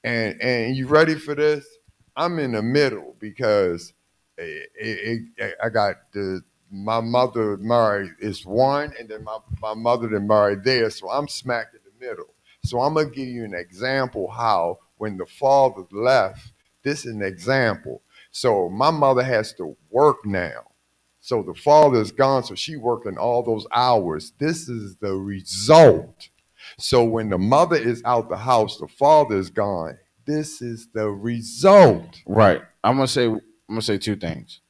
And you ready for this? I'm in the middle because I got my mother married is one, and then my mother then married there, so I'm smack in the middle. So I'm gonna give you an example how when the father left, this is an example. So my mother has to work now. So the father is gone, so she working all those hours. This is the result. So when the mother is out the house, the father is gone. This is the result. Right. I'm gonna say two things.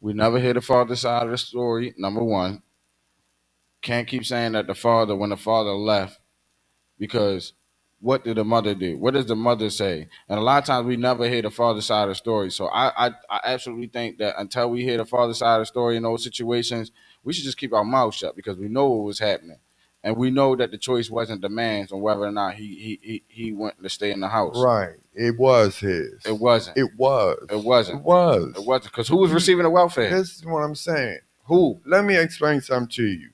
We never hear the father side of the story. Number one, can't keep saying that when the father left, because what did the mother do? What does the mother say? And a lot of times we never hear the father side of the story. So I absolutely think that until we hear the father side of the story in those situations, we should just keep our mouth shut because we know what was happening. And we know that the choice wasn't the man's on whether or not he went to stay in the house. Right. It was his. It wasn't. It was. It wasn't. It was. It wasn't. Because who was receiving the welfare? This is what I'm saying. Who? Let me explain something to you.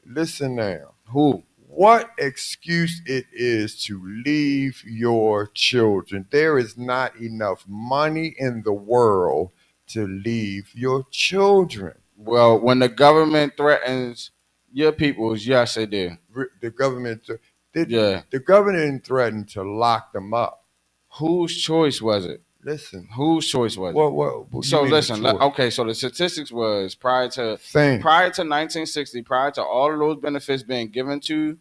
Listen now. Who? What excuse it is to leave your children. There is not enough money in the world to leave your children. Well, when the government threatens your peoples, yes, it did. The government, Yeah. the government threatened to lock them up. Whose choice was it? Listen. Whose choice was it? What So you mean listen, the choice? okay. So the statistics was prior to Think. 1960, prior to all of those benefits being given to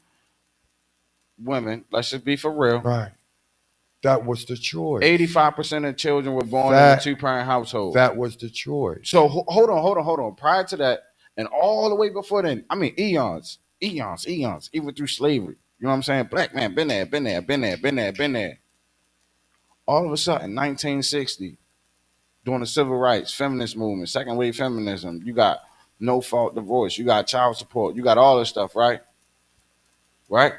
women. Let's just be for real. Right. That was the choice. 85% of children were born in a two-parent household. That was the choice. So hold on. Prior to that, and all the way before then, I mean eons, even through slavery. You know what I'm saying? Black man been there. All of a sudden, 1960, during the civil rights, feminist movement, second wave feminism, you got no fault divorce, you got child support, you got all this stuff, right? Right?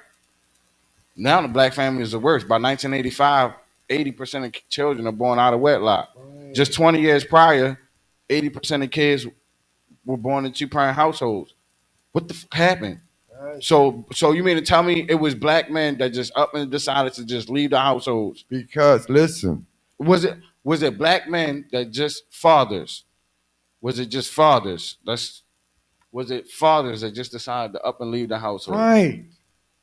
Now the black family is the worst. By 1985, 80% of children are born out of wedlock. Right. Just 20 years prior, 80% of kids were born in two-parent households. What the fuck happened? Right. So you mean to tell me it was black men that just up and decided to just leave the households? Because listen, Was it black men that just fathers? Was it just fathers? Was it fathers that just decided to up and leave the household? right.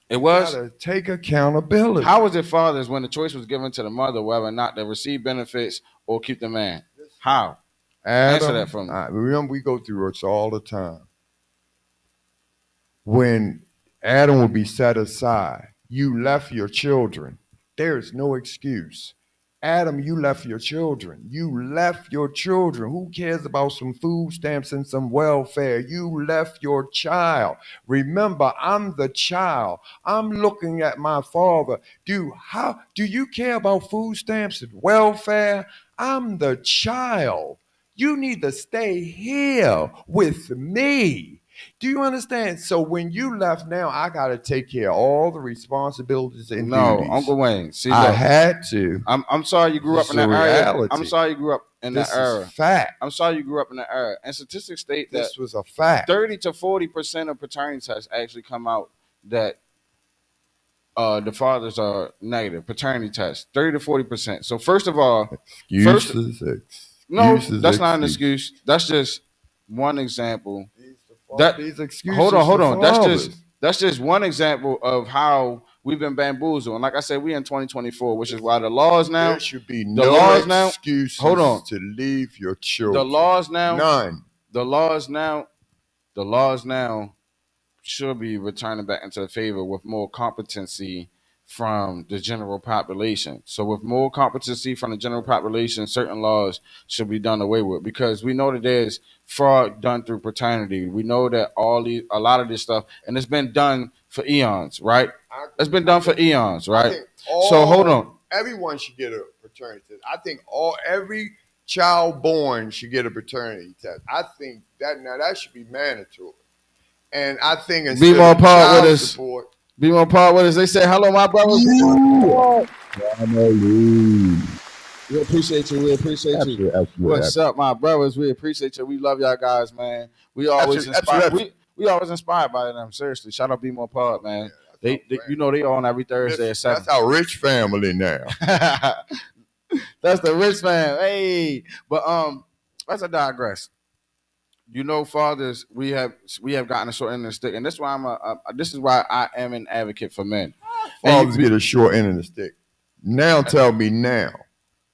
It was. You gotta take accountability. How was it fathers when the choice was given to the mother whether or not to receive benefits or keep the man? How? Adam, Answer that for me. Remember, we go through this all the time. When Adam will be set aside, you left your children. There's no excuse. Adam, you left your children. You left your children. Who cares about some food stamps and some welfare? You left your child. Remember, I'm the child. I'm looking at my father. Do you care about food stamps and welfare? I'm the child. You need to stay here with me. Do you understand? So when you left now, I got to take care of all the responsibilities and duties. Uncle Wayne. See, I look, had to. I'm sorry you grew up in that era. I'm sorry you grew up in that era. This is fact. I'm sorry you grew up in that era. And statistics state that This was a fact. 30 to 40% of paternity tests actually come out that the fathers are negative paternity test, 30 to 40%. So first of all, first Excuses, no, excuses, that's not an excuses. excuse. That's just one example. That These hold excuses on, for hold on. fathers. That's just one example of how we've been bamboozled. And like I said, we in 2024, which is why the laws There now, should be the no laws now. Hold excuses on, to leave your the children. laws now, None. the laws now, the laws now should be returning back into favor with more competency from the general population. So, with more competency from the general population, certain laws should be done away with because we know that there's fraud done through paternity. We know that a lot of this stuff, and it's been done for eons, right? I It's agree. been done for eons, I right? think So, hold on. everyone should get a paternity test. I think every child born should get a paternity test. I think that should be mandatory. And I think Be instead more of part with child us. support, Be more part with us. They say, hello, my brothers. family. We appreciate you. We appreciate you. Absolutely, absolutely, What's up, my brothers? We appreciate you. We love y'all guys, man. We always absolutely, inspire. absolutely. We always inspired by them. Seriously, shout out Be More Pod, man. That's our You know they on every Thursday at That's 7. our rich family now. That's the rich man. Hey, but let's digress. You know, fathers, we have gotten a short end of the stick, and this is why this is why I am an advocate for men. Fathers get a short end of the stick. Now tell me now.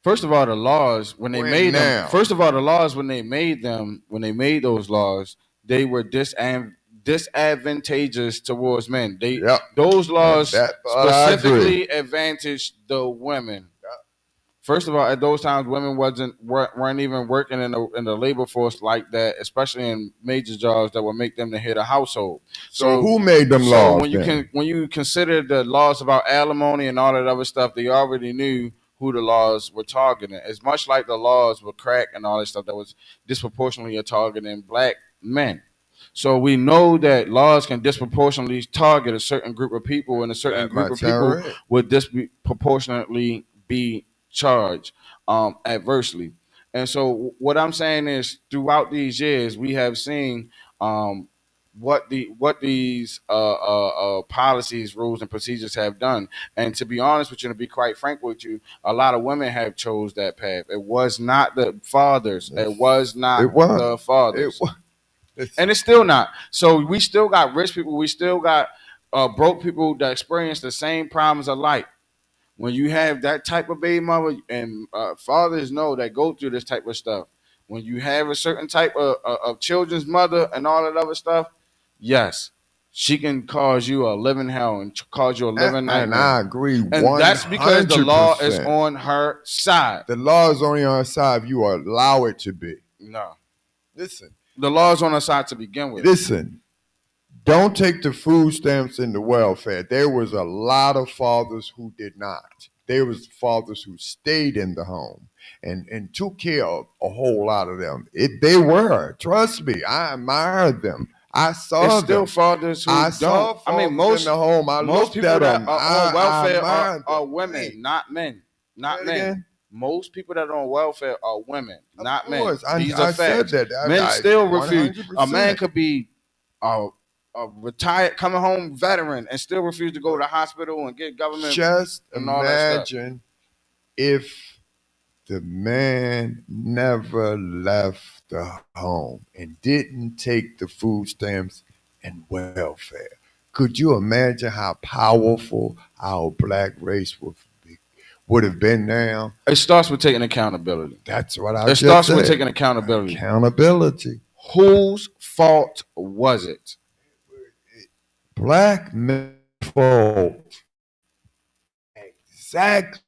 First of all, the laws when they When made them. now? First of all, the laws when they made them, when they made those laws, they were disadvantageous towards men. Yep. Those laws That part I agree. specifically advantaged the women. First of all, at those times, women weren't even working in the labor force like that, especially in major jobs that would make them the head of household. So who made them laws? When you consider the laws about alimony and all that other stuff, they already knew who the laws were targeting. It's much like the laws with crack and all that stuff that was disproportionately targeting black men. So we know that laws can disproportionately target a certain group of people, and a certain group of people would disproportionately be charged adversely. And so what I'm saying is, throughout these years, we have seen what these policies, rules, and procedures have done. And to be honest with you, and to be quite frank with you, a lot of women have chose that path. It was not the fathers. It was not the fathers. And it's still not. So we still got rich people. We still got broke people that experience the same problems of life. When you have that type of baby mother, and fathers know that go through this type of stuff. When you have a certain type of children's mother and all that other stuff, yes, she can cause you a living hell and cause you a living nightmare. And I agree. And that's because the law is on her side. The law is only on her side if you allow it to be. No. Listen. The law is on her side to begin with. Listen. Don't take the food stamps and the welfare. There was a lot of fathers who did not. There was fathers who stayed in the home and took care of a whole lot of them. They were. Trust me. I admired them. I saw It's them. Still fathers who I saw don't. fathers Most in the home. most people that are on welfare are them. women, not men. Not men. Again? Most people that are on welfare are women, not men. These I are facts. said that. Men still refuse. 100%. A man could be a retired, coming home veteran and still refuse to go to the hospital and get government. Just and all that stuff. imagine if the man never left the home and didn't take the food stamps and welfare. Could you imagine how powerful our black race would have been now? It starts with taking accountability. That's what I It just starts said. with taking accountability. Accountability. Whose fault was it? Black men fault. Exactly.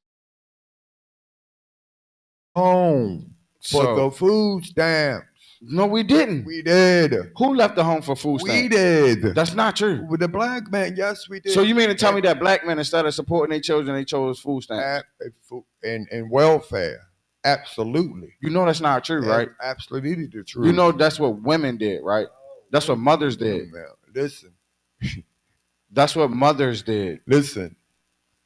Home for the food stamps. No, we didn't. We did. Who left the home for food stamps? We did. That's not true. With the black man, yes, we did. So you mean to tell me that black men, instead of supporting their children, they chose food stamps? And welfare. Absolutely. You know that's not true, right? Absolutely the truth. You know that's what women did, right? That's what mothers did. Listen. That's what mothers did. Listen.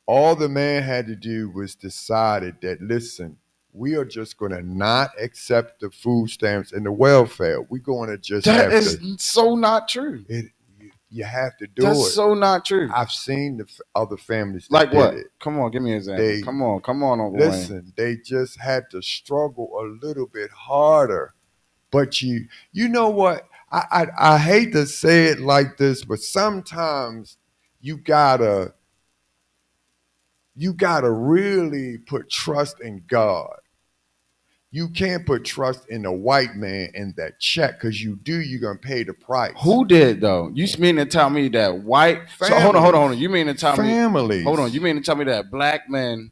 All the man had to do was decided that, listen, we are just going to not accept the food stamps and the welfare. We're going to just That is so not true. You have to do That's it. so not true. I've seen the other families that Like did what? it. Come on, give me an example. They Come on, Uncle Wayne. listen. They just had to struggle a little bit harder. But you know what? I hate to say it like this, but sometimes you gotta really put trust in God. You can't put trust in a white man and that check, because you do, you're gonna pay the price. Who did though? You mean to tell me that white? So hold on. You mean to tell me? Hold on. You mean to tell me that black men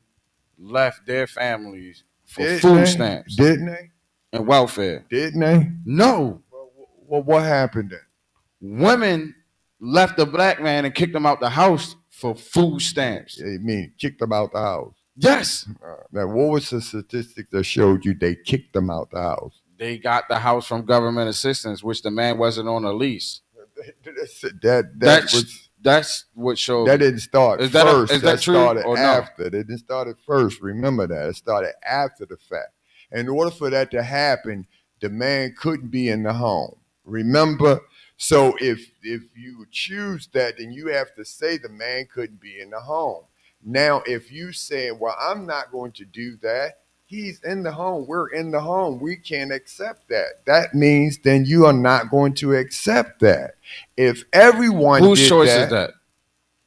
left their families for food stamps? Didn't they? And welfare? Didn't they? No. Well, what happened then? Women left the black man and kicked him out the house for food stamps. You mean kicked them out the house? Yes. Now, what was the statistic that showed you they kicked them out the house? They got the house from government assistance, which the man wasn't on a lease. That's what showed. That didn't start is first. Is that true started or after. no? It didn't start at first. Remember that. It started after the fact. In order for that to happen, the man couldn't be in the home. Remember? So if you choose that, then you have to say the man couldn't be in the home. Now, if you say, well, I'm not going to do that, he's in the home, we're in the home, we can't accept that. That means then you are not going to accept that. If everyone whose did choice that, is that?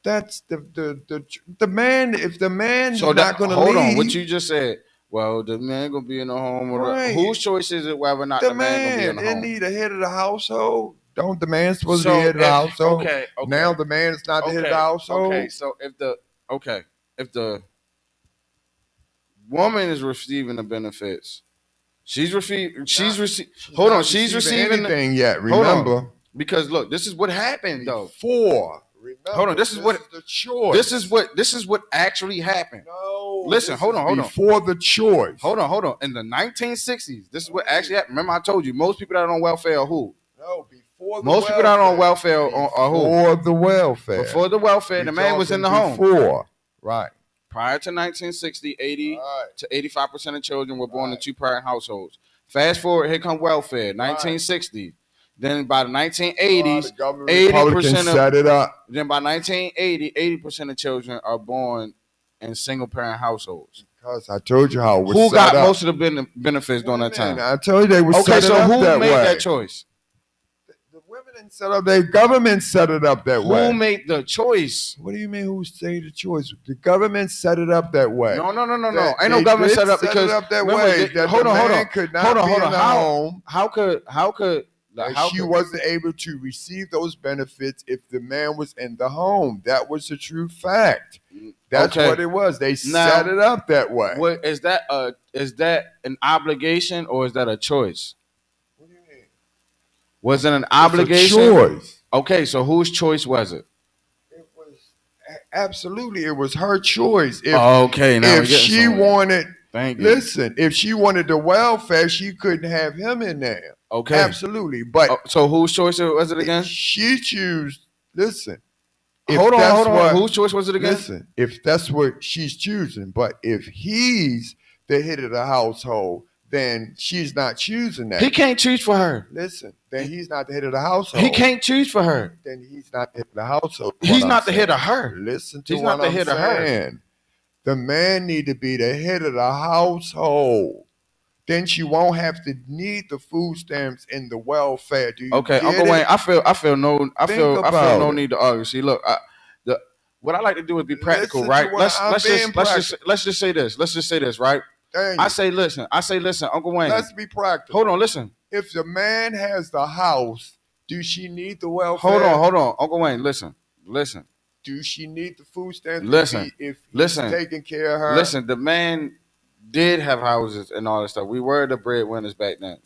That's the man. If the man is so not going to hold leave, on, what you just said. Well, the man gonna be in the home. Right. Whose choice is it whether or not the man gonna be in the home? Isn't he the head of the household? Don't the man supposed to be head of the household? Okay. Now the man is not the head of the household. Okay, so if the woman is receiving the benefits, she's receiving. Hold on, she's receiving anything yet. Remember, because look, this is what happened though. Remember, hold on, this is the choice. This is what actually happened. No, listen, hold on. Before the choice. Hold on. In the 1960s, this is what actually happened. Remember, I told you most people that are on welfare are who? No, before the most people that are on welfare are who? Before the welfare. Before the welfare, the man was in the home. Right. Prior to 1960, 80 to 85% of children were born in two-parent households. Fast forward, here come welfare, 1960. Then by the 1980s, 80% set it up. Then by 1980, 80% of children are born in single-parent households. Because I told you how it was who set got up. most of the benefits during that time? I told you they were set so up who that made way. that choice? The women didn't set up. The government set it up that way. Who made the choice? What do you mean? Who made the choice? The government set it up that way. No. Ain't no government set up because it up that way. Hold on. Could not be in the home. How could she wasn't able to receive those benefits if the man was in the home? That was the true fact. That's what it was. They set it up that way. What is that? Is that an obligation or is that a choice? What do you mean? Was it an obligation? It's a choice. Okay, so whose choice was it? It was absolutely. It was her choice. If she wanted, thank you. Listen, if she wanted the welfare, she couldn't have him in there. Okay, absolutely. But so whose choice was it again? She chose. Listen. Hold on. Whose choice was it again? Listen, if that's what she's choosing, but if he's the head of the household, then she's not choosing that. He can't choose for her. Listen, then he's not the head of the household. He can't choose for her. Then he's not the head of the household. He's not the head of her. Listen to he's what not the I'm head saying. Of her. The man need to be the head of the household. Then she won't have to need the food stamps and the welfare. Do you get Uncle it? Wayne, I feel no need to argue. See, look, what I like to do is be practical, right? Let's just say this. Let's just say this, right? I say listen, Uncle Wayne. Let's be practical. Hold on, listen. If the man has the house, do she need the welfare? Hold on, Uncle Wayne. Listen. Do she need the food stamps? Listen, if he's taking care of her. Listen, the man did have houses and all that stuff. We were the breadwinners back then.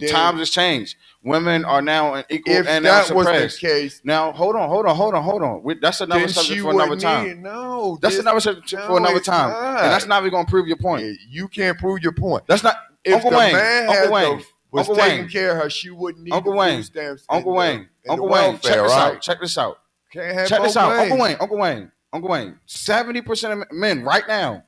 Times has changed. Women are now an equal and now suppressed. If that was the case, now hold on. That's another subject for another time. That's another subject for another time, and that's not even going to prove your point. You can't prove your point. That's not. If Uncle Wayne, was taking care of her, she wouldn't need Uncle the Wayne, food stamps. Uncle Wayne, check this out. Can't have check both this out, ways. Uncle Wayne. 70% of men right now.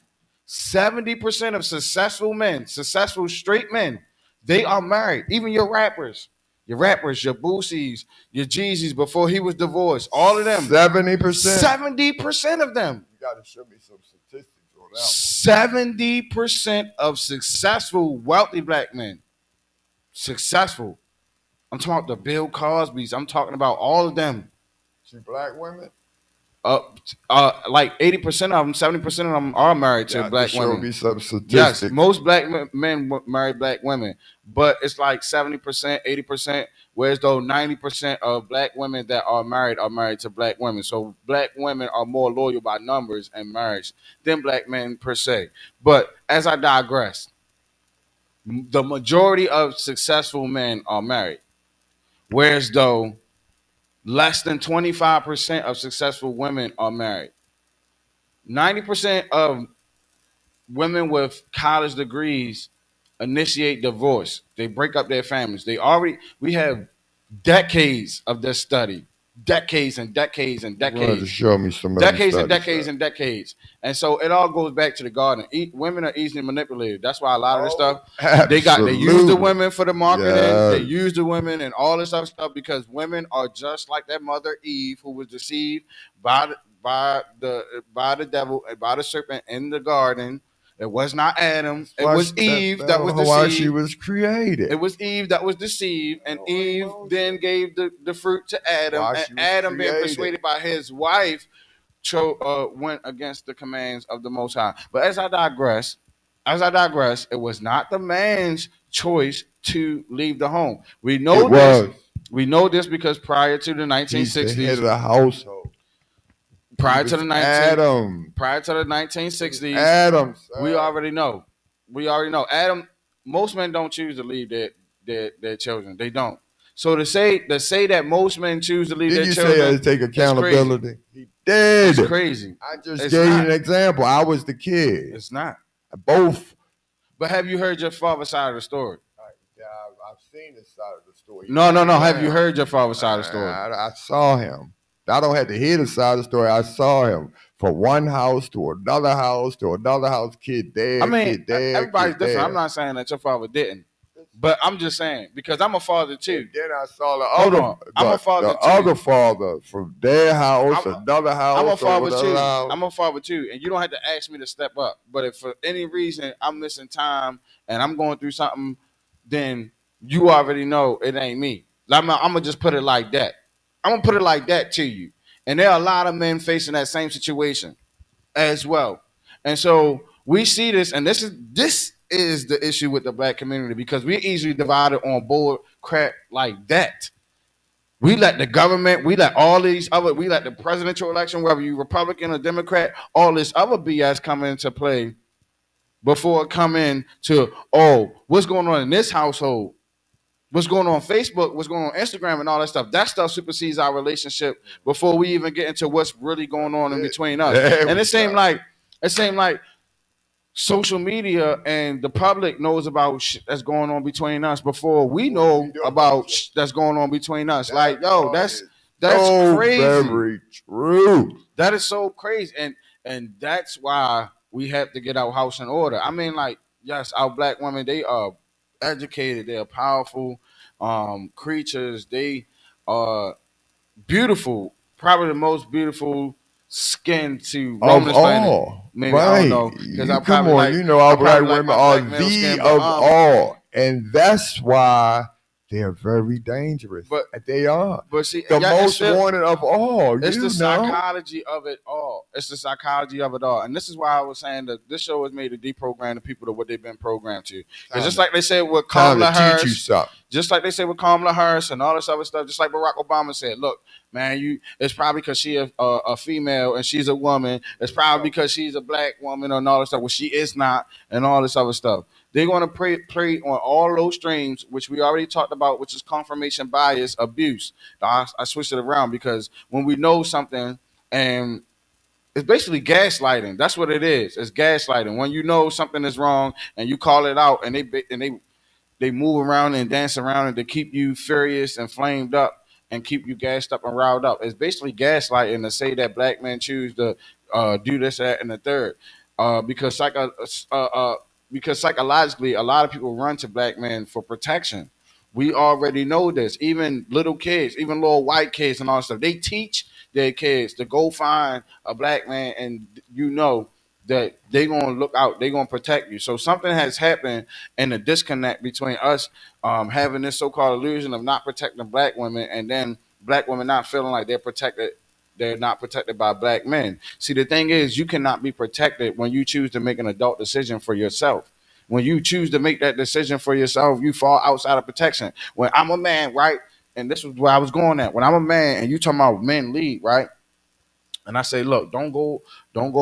70% of successful men, successful straight men, they are married. Even your rappers, Your rappers, your Boosies, your Jeezys before he was divorced, all of them. 70%. 70% of them. You got to show me some statistics on that 70% of successful, wealthy black men. Successful. I'm talking about the Bill Cosbys. I'm talking about all of them. one. See, black women. Uh, like 80% of them, 70% of them are married to Got to black show women. me some Yes, statistics. most black men marry black women, but it's like 70%, 80%. Whereas though 90% of black women that are married to black women. So black women are more loyal by numbers and marriage than black men per se. But as I digress, the majority of successful men are married. Whereas though less than 25% of successful women are married. 90% of women with college degrees initiate divorce. They break up their families. We have decades of this study, decades and decades and You wanted to decades, show me some of them decades and studies. decades and decades. And so it all goes back to the garden. Women are easily manipulated. That's why a lot of this stuff they use the women for the marketing. They Yes. use the women and all this other stuff because women are just like their mother Eve, who was deceived by the devil, by the serpent in the garden. It was not Adam. It was Eve that was why she deceived. was created. It was Eve that was deceived, and Oh, Eve then gave the fruit to Adam, Why and she was Adam, being created. persuaded by his wife, went against the commands of the Most High. But as I digress, it was not the man's choice to leave the home. We know It this. was. We know this because prior to the He's the head 1960s, of the household. prior He to was the Adam. 1960s, Adam. we already know. We already know. Adam. Most men don't choose to leave their children. They don't. So to say that most men choose to leave Did their you children, say take crazy. accountability? He did. It's crazy. I just It's gave you not. an example. I was the kid. It's not. Both. But have you heard your father's side of the story? Yeah, I've seen this side of the story. No. Have you heard your father's side of the story? I saw him. I don't have to hear the side of the story. I saw him from one house to another house to another house. Kid there, I mean, kid there, everybody's kid different. there. I'm not saying that your father didn't, but I'm just saying because I'm a father too. And then I saw the Hold other. on. I'm a father the too. other father from their house, another house. I'm a father another too. house. I'm a father too, and you don't have to ask me to step up. But if for any reason I'm missing time and I'm going through something, then you already know it ain't me. I'm gonna just put it like that. I'm gonna put it like that to you. And there are a lot of men facing that same situation as well. And so we see this, and this is the issue with the black community because we're easily divided on board crap like that. We let the government, we let we let the presidential election, whether you Republican or Democrat, all this other BS come into play before it come in to, oh, what's going on in this household? What's going on Facebook? What's going on Instagram and all that stuff? That stuff supersedes our relationship before we even get into what's really going on in between us. And it seemed like social media and the public knows about shit that's going on between us before we know about that's going on between us. Like, yo, that's so crazy. very true. That is so crazy, and that's why we have to get our house in order. I mean, like, yes, our black women, they are educated, they are powerful creatures. They are beautiful, probably the most beautiful skin to roam Of this planet. all. Maybe I don't know because I Come probably on, like you know our I black probably like women my are black male the skin, of but all. And that's why they're very dangerous. But they are. But see, The yeah, most wanted of all. it's you the know. psychology of it all. It's the psychology of it all, and this is why I was saying that this show was made to deprogram the people to what they've been programmed to. Because just like they said with Time to Kamala teach you Harris, something. just like they said with Kamala Harris and all this other stuff, just like Barack Obama said, look, man, it's probably because she a female and she's a woman. It's probably because she's a black woman and all this stuff. Well, she is not, and all this other stuff. They're going to play on all those streams, which we already talked about, which is confirmation bias, abuse. I switched it around because when we know something, and it's basically gaslighting. That's what it is. It's gaslighting. When you know something is wrong and you call it out, and they move around and dance around and to keep you furious and flamed up and keep you gassed up and riled up. It's basically gaslighting to say that black men choose to do this, that, and the third. Because psychologically, a lot of people run to black men for protection. We already know this. Even little kids, even little white kids and all that stuff, they teach their kids to go find a black man, and you know that they're gonna look out, they're gonna protect you. So something has happened in the disconnect between us having this so-called illusion of not protecting black women, and then black women not feeling like they're protected. They're not protected by black men. See, the thing is, you cannot be protected when you choose to make an adult decision for yourself. When you choose to make that decision for yourself, you fall outside of protection. When I'm a man, right? And this was where I was going at. When I'm a man and you talking about men lead, right? And I say, look, don't go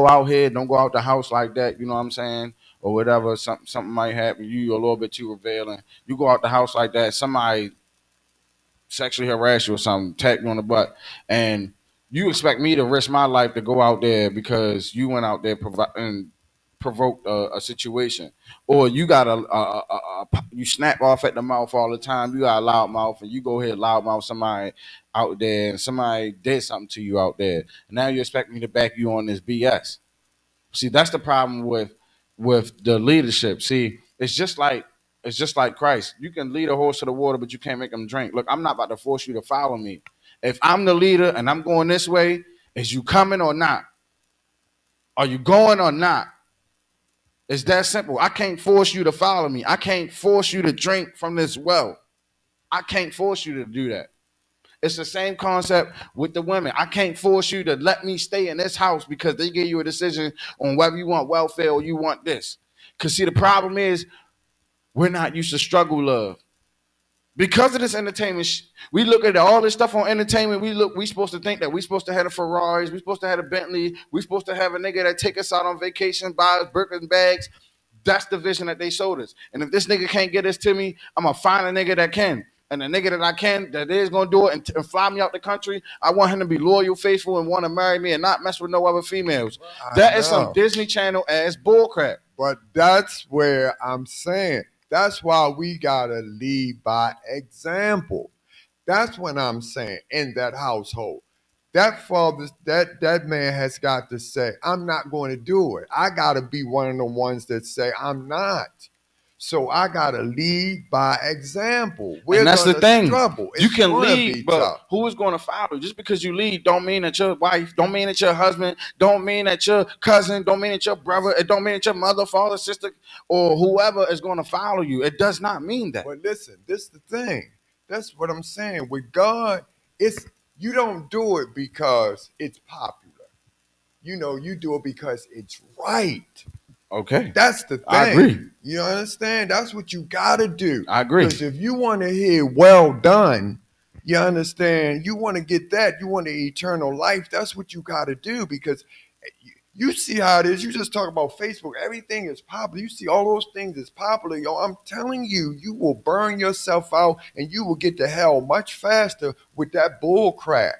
out here, don't go out the house like that, you know what I'm saying? Or whatever, something might happen. You're a little bit too revealing. You go out the house like that, somebody sexually harass you or something, tap you on the butt, and you expect me to risk my life to go out there because you went out there and provoked a situation, or you got you snap off at the mouth all the time. You got a loud mouth, and you go ahead loud mouth somebody out there, and somebody did something to you out there, and now you expect me to back you on this BS. See, that's the problem with the leadership. See, it's just like Christ. You can lead a horse to the water, but you can't make him drink. Look, I'm not about to force you to follow me. If I'm the leader and I'm going this way, is you coming or not? Are you going or not? It's that simple. I can't force you to follow me. I can't force you to drink from this well. I can't force you to do that. It's the same concept with the women. I can't force you to let me stay in this house because they give you a decision on whether you want welfare or you want this. Because, see, the problem is we're not used to struggle love. Because of this entertainment, we look at all this stuff on entertainment. We supposed to think that we supposed to have a Ferraris, we supposed to have a Bentley, we supposed to have a nigga that take us out on vacation, buy us Birkin bags. That's the vision that they showed us. And if this nigga can't get this to me, I'm gonna find a nigga that can. And the nigga that I can, that is gonna do it and fly me out the country, I want him to be loyal, faithful, and want to marry me and not mess with no other females. That is some Disney Channel ass bullcrap. But that's where I'm saying. That's why we gotta lead by example. That's what I'm saying in that household. That father, that man has got to say, I'm not going to do it. I gotta be one of the ones that say I'm not. So I gotta lead by example. We're And that's the gonna thing. struggle. You It's can gonna lead, be but tough. who is going to follow? Just because you lead, don't mean that your wife, don't mean that your husband, don't mean that your cousin, don't mean that your brother, it don't mean that your mother, father, sister, or whoever is going to follow you. It does not mean that. But listen, this is the thing. That's what I'm saying. With God, it's you don't do it because it's popular. You do it because it's right. Okay, That's the I thing. agree. You understand? That's what you gotta do. I agree. Because if you want to hear well done, you understand, you want to get that, you want the eternal life, that's what you gotta do. Because you see how it is. You just talk about Facebook. Everything is popular. You see all those things is popular. Yo, I'm telling you, you will burn yourself out and you will get to hell much faster with that bull crap.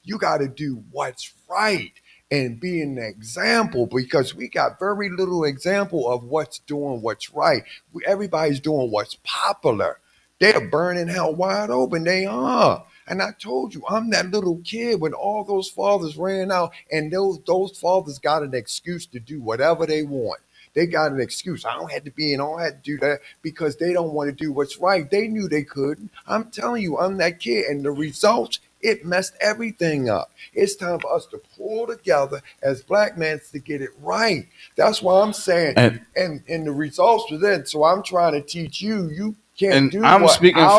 You got to do what's right and be an example because we got very little example of what's doing what's right. Everybody's doing what's popular. They're burning hell wide open. They are. And I told you, I'm that little kid when all those fathers ran out, and those fathers got an excuse to do whatever they want. They got an excuse. I don't have to be and I don't have to do that because they don't want to do what's right. They knew they couldn't. I'm telling you, I'm that kid. And the results, it messed everything up. It's time for us to pull together as black men to get it right. That's why I'm saying, and the results were then. So I'm trying to teach you, you can't And do what our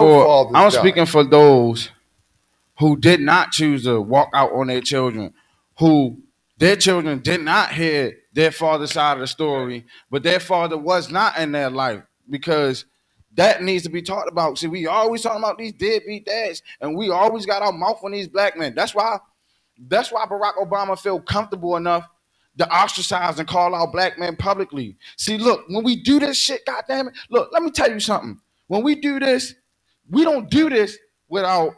fathers I'm done. speaking for those who did not choose to walk out on their children, who their children did not hear their father's side of the story, but their father was not in their life because that needs to be talked about. See, we always talking about these deadbeat dads, and we always got our mouth on these black men. That's why Barack Obama felt comfortable enough to ostracize and call out black men publicly. See, look, when we do this shit, goddamn it, look, let me tell you something. When we do this, we don't do this without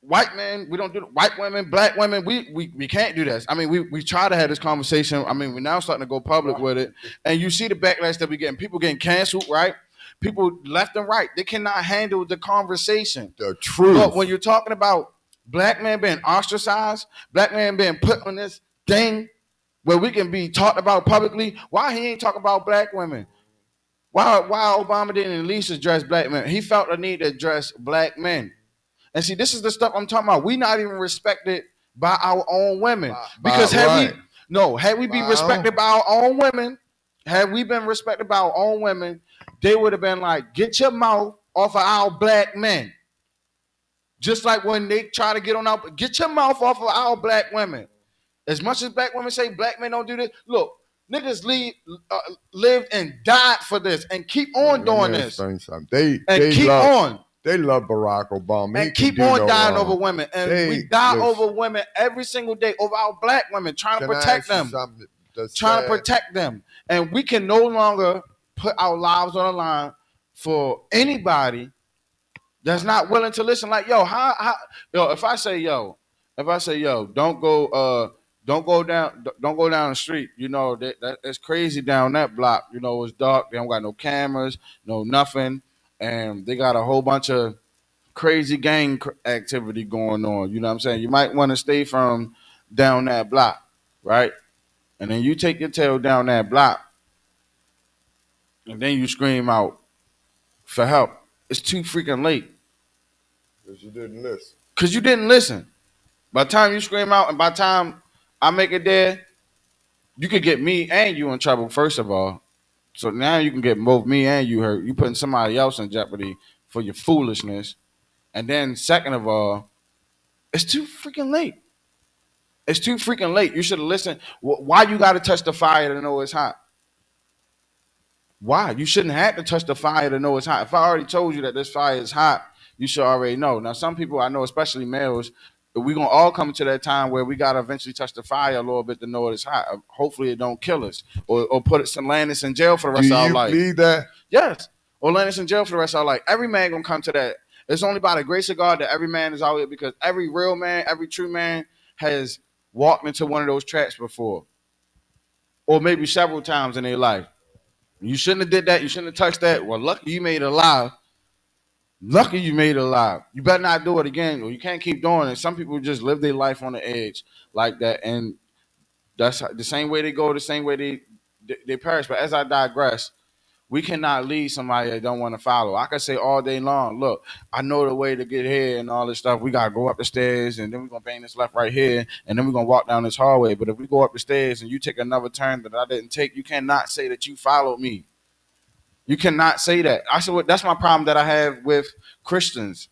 white men, we don't do white women, black women. We can't do this. I mean, we try to have this conversation. I mean, we're now starting to go public with it, and you see the backlash that we getting. People getting canceled, right? People left and right. They cannot handle the conversation. The truth. Look, when you're talking about black men being ostracized, black men being put on this thing where we can be talked about publicly, why he ain't talking about black women? Why Obama didn't at least address black men? He felt the need to address black men. And see, this is the stuff I'm talking about. We not even respected by our own women. Because right. had we been respected by our own women, had we been respected by our own women, they would have been like, get your mouth off of our black men. Just like when they try to get on our, get your mouth off of our black women. As much as black women say black men don't do this, look, niggas lived and died for this and keep on doing this. They love Barack Obama. And keep on dying over women. And we die over women every single day, over our black women, trying to protect them. Trying to protect them. And we can no longer put our lives on the line for anybody that's not willing to listen. Like, if I say, don't go down the street. You know, that's crazy down that block. You know, it's dark. They don't got no cameras, no nothing. And they got a whole bunch of crazy gang activity going on. You know what I'm saying? You might want to stay from down that block, right? And then you take your tail down that block, and then you scream out for help. It's too freaking late. Because you didn't listen. Because you didn't listen. By the time you scream out and by the time I make it there, you could get me and you in trouble, first of all. So now you can get both me and you hurt. You putting somebody else in jeopardy for your foolishness. And then second of all, it's too freaking late. It's too freaking late. You should have listened. Why you got to touch the fire to know it's hot? Why? You shouldn't have to touch the fire to know it's hot. If I already told you that this fire is hot, you should already know. Now, some people I know, especially males, we're going to all come to that time where we got to eventually touch the fire a little bit to know it's hot. Hopefully it don't kill us or land us in jail for the rest of our life. Do you believe that? Yes. Or land us in jail for the rest of our life. Every man going to come to that. It's only by the grace of God that every man is out here, because every real man, every true man has walked into one of those traps before, or maybe several times in their life. You shouldn't have did that. You shouldn't have touched that. Well, lucky you made it alive. Lucky you made it alive. You better not do it again, or you can't keep doing it. Some people just live their life on the edge like that, and that's the same way they go, the same way they perish. But as I digress, we cannot lead somebody that don't want to follow. I can say all day long, look, I know the way to get here and all this stuff. We got to go up the stairs, and then we're going to bang this left right here, and then we're going to walk down this hallway. But if we go up the stairs and you take another turn that I didn't take, you cannot say that you followed me. You cannot say that. I said, well, that's my problem that I have with Christians,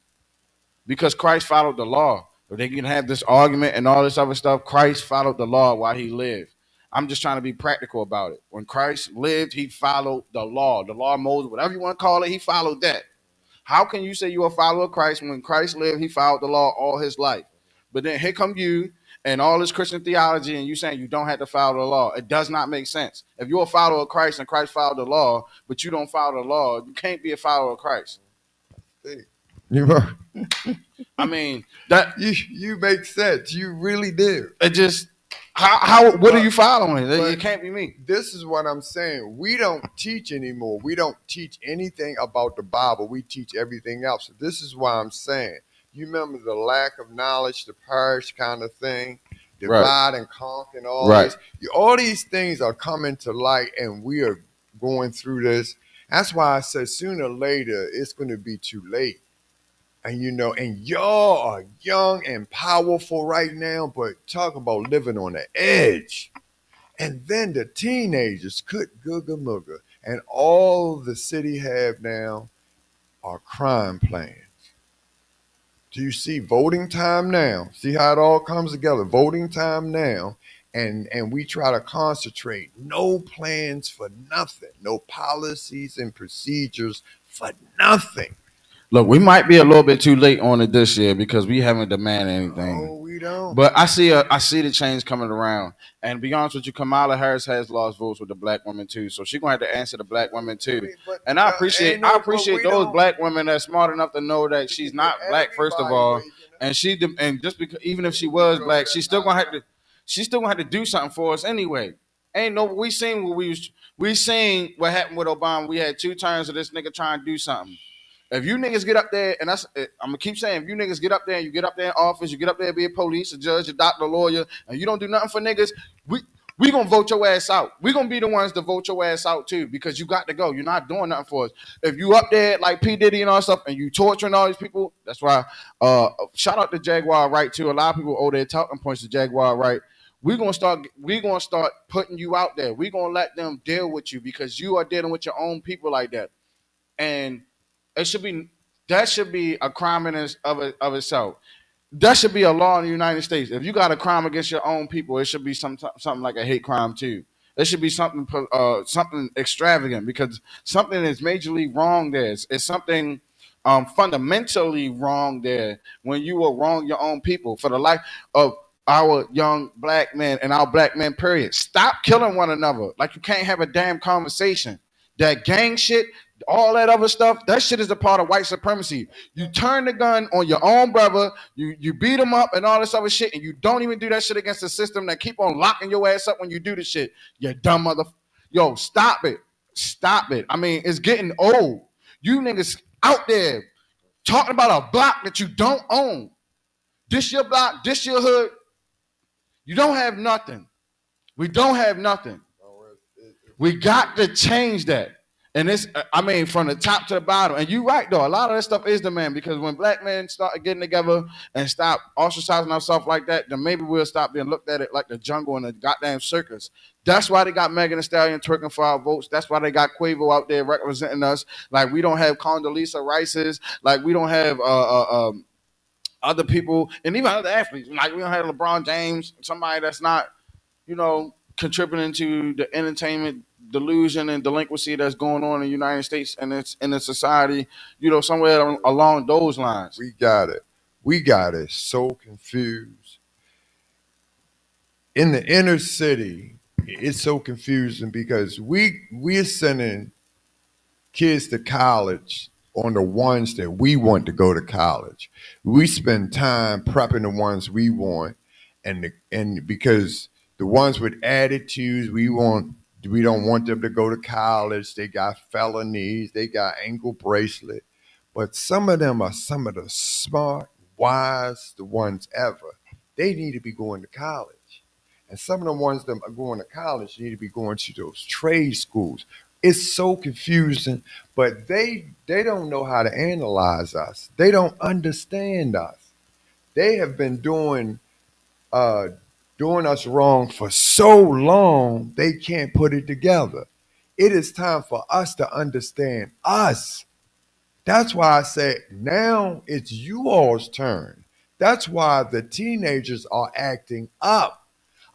because Christ followed the law. But they can have this argument and all this other stuff. Christ followed the law while he lived. I'm just trying to be practical about it. When Christ lived, he followed the law. The law of Moses, whatever you want to call it, he followed that. How can you say you're a follower of Christ when Christ lived, he followed the law all his life? But then here come you and all this Christian theology, and you saying you don't have to follow the law. It does not make sense. If you're a follower of Christ and Christ followed the law, but you don't follow the law, you can't be a follower of Christ. You are. I mean, that you make sense. You really do. It just what are you following? It can't be me. This is what I'm saying. We don't teach anymore. We don't teach anything about the Bible. We teach everything else. So this is why I'm saying. You remember the lack of knowledge, the parish kind of thing, divide and conquer and all this. All these things are coming to light, and we are going through this. That's why I said sooner or later it's going to be too late. And and y'all are young and powerful right now, but talk about living on the edge. And then the teenagers, good googa mooga, and all the city have now are crime plans. Do you see voting time now? See how it all comes together? Voting time now, and we try to concentrate. No plans for nothing. No policies and procedures for nothing. Look, we might be a little bit too late on it this year because we haven't demanded anything. No, we don't. But I see the change coming around. And to be honest with you, Kamala Harris has lost votes with the black women too. So she's gonna have to answer the black women too. And I appreciate those black women that's smart enough to know that she's not black, first of all. And just because, even if she was black, she's still gonna have to do something for us anyway. We seen what happened with Obama. We had 2 terms of this nigga trying to do something. If you niggas get up there, and I'm gonna keep saying, if you niggas get up there and you get up there in office, you get up there to be a police, a judge, a doctor, a lawyer, and you don't do nothing for niggas, we We gonna vote your ass out. We gonna be the ones to vote your ass out too, because you got to go. You're not doing nothing for us. If you up there like P Diddy and all that stuff, and you torturing all these people, that's why. Shout out to Jaguar Wright too. A lot of people owe their talking points to Jaguar Wright. We're gonna start putting you out there. We're gonna let them deal with you because you are dealing with your own people like that. And it should be that should be a crime in of itself. That should be a law in the United States. If you got a crime against your own people, it should be something like a hate crime too. It should be something extravagant because something is majorly wrong there. It's something fundamentally wrong there when you will wrong your own people for the life of our young black men and our black men. Period. Stop killing one another. Like you can't have a damn conversation. That gang shit, all that other stuff, that shit is a part of white supremacy. You turn the gun on your own brother, you beat him up and all this other shit, and you don't even do that shit against the system that keep on locking your ass up when you do the shit. You dumb mother. Yo, stop it. Stop it. I mean, it's getting old. You niggas out there talking about a block that you don't own. This your block, this your hood. You don't have nothing. We don't have nothing. We got to change that. And it's, I mean, from the top to the bottom. And you're right, though. A lot of that stuff is demand because when black men start getting together and stop ostracizing ourselves like that, then maybe we'll stop being looked at it like the jungle and the goddamn circus. That's why they got Megan Thee Stallion twerking for our votes. That's why they got Quavo out there representing us. Like we don't have Condoleezza Rice's. Like we don't have other people and even other athletes. Like we don't have LeBron James, somebody that's not, contributing to the entertainment delusion and delinquency that's going on in the United States and it's in the society, somewhere along those lines. We got it. We got it so confused. In the inner city, it's so confusing because we're sending kids to college on the ones that we want to go to college. We spend time prepping the ones we want, and because the ones with attitudes we don't want them to go to college. They got felonies, they got ankle bracelet, but some of them are some of the smart, wise, the ones ever. They need to be going to college. And some of the ones that are going to college need to be going to those trade schools. It's so confusing, but they don't know how to analyze us. They don't understand us. They have been uh, doing us wrong for so long, they can't put it together. It is time for us to understand us. That's why I say now it's you all's turn. That's why the teenagers are acting up.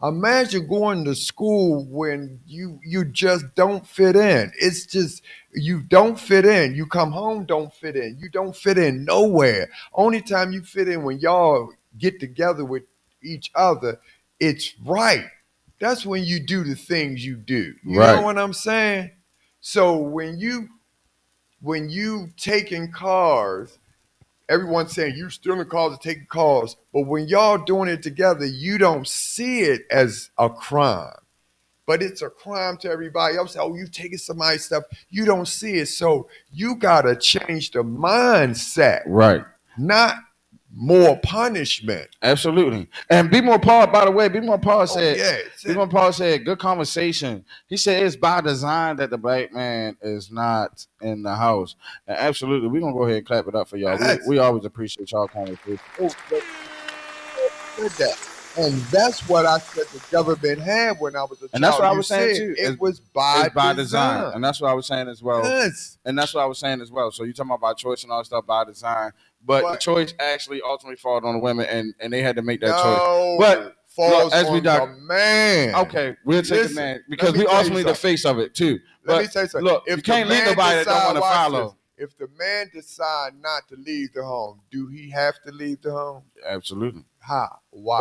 Imagine going to school when you just don't fit in. It's just you don't fit in. You come home, don't fit in. You don't fit in nowhere. Only time you fit in when y'all get together with each other, it's right. That's when you do the things you do. You know Right. what I'm saying? So when you taking cars, everyone's saying you stealing cars and taking cars, but when y'all doing it together, you don't see it as a crime. But it's a crime to everybody else. Oh, you taking somebody's stuff. You don't see it. So you gotta change the mindset, Right. not more punishment. Absolutely. And Be More Paul, by the way, Be More Paul Oh said, yeah. Be More Paul said, good conversation. He said it's by design that the black man is not in the house. And absolutely, we're gonna go ahead and clap it up for y'all. That's We always appreciate y'all conversation. oh, said that. And that's what I said the government had when I was a child. And that's what I You was saying said too. it was by It's by design. design. And that's what I was saying as well. Yes. And that's what I was saying as well. So you talking about choice and all that stuff by design. But the But choice actually ultimately falls on the women and they had to make that choice. no, But falls as we on doc- the man. Okay, we'll take the Listen, man let because me we tell you ultimately the something. face of it too. Let me But tell you something. look, If you can't the lead man nobody that don't want to watch follow. this, if the man decide not to leave the home, do he have to leave the home? Absolutely. How? Why?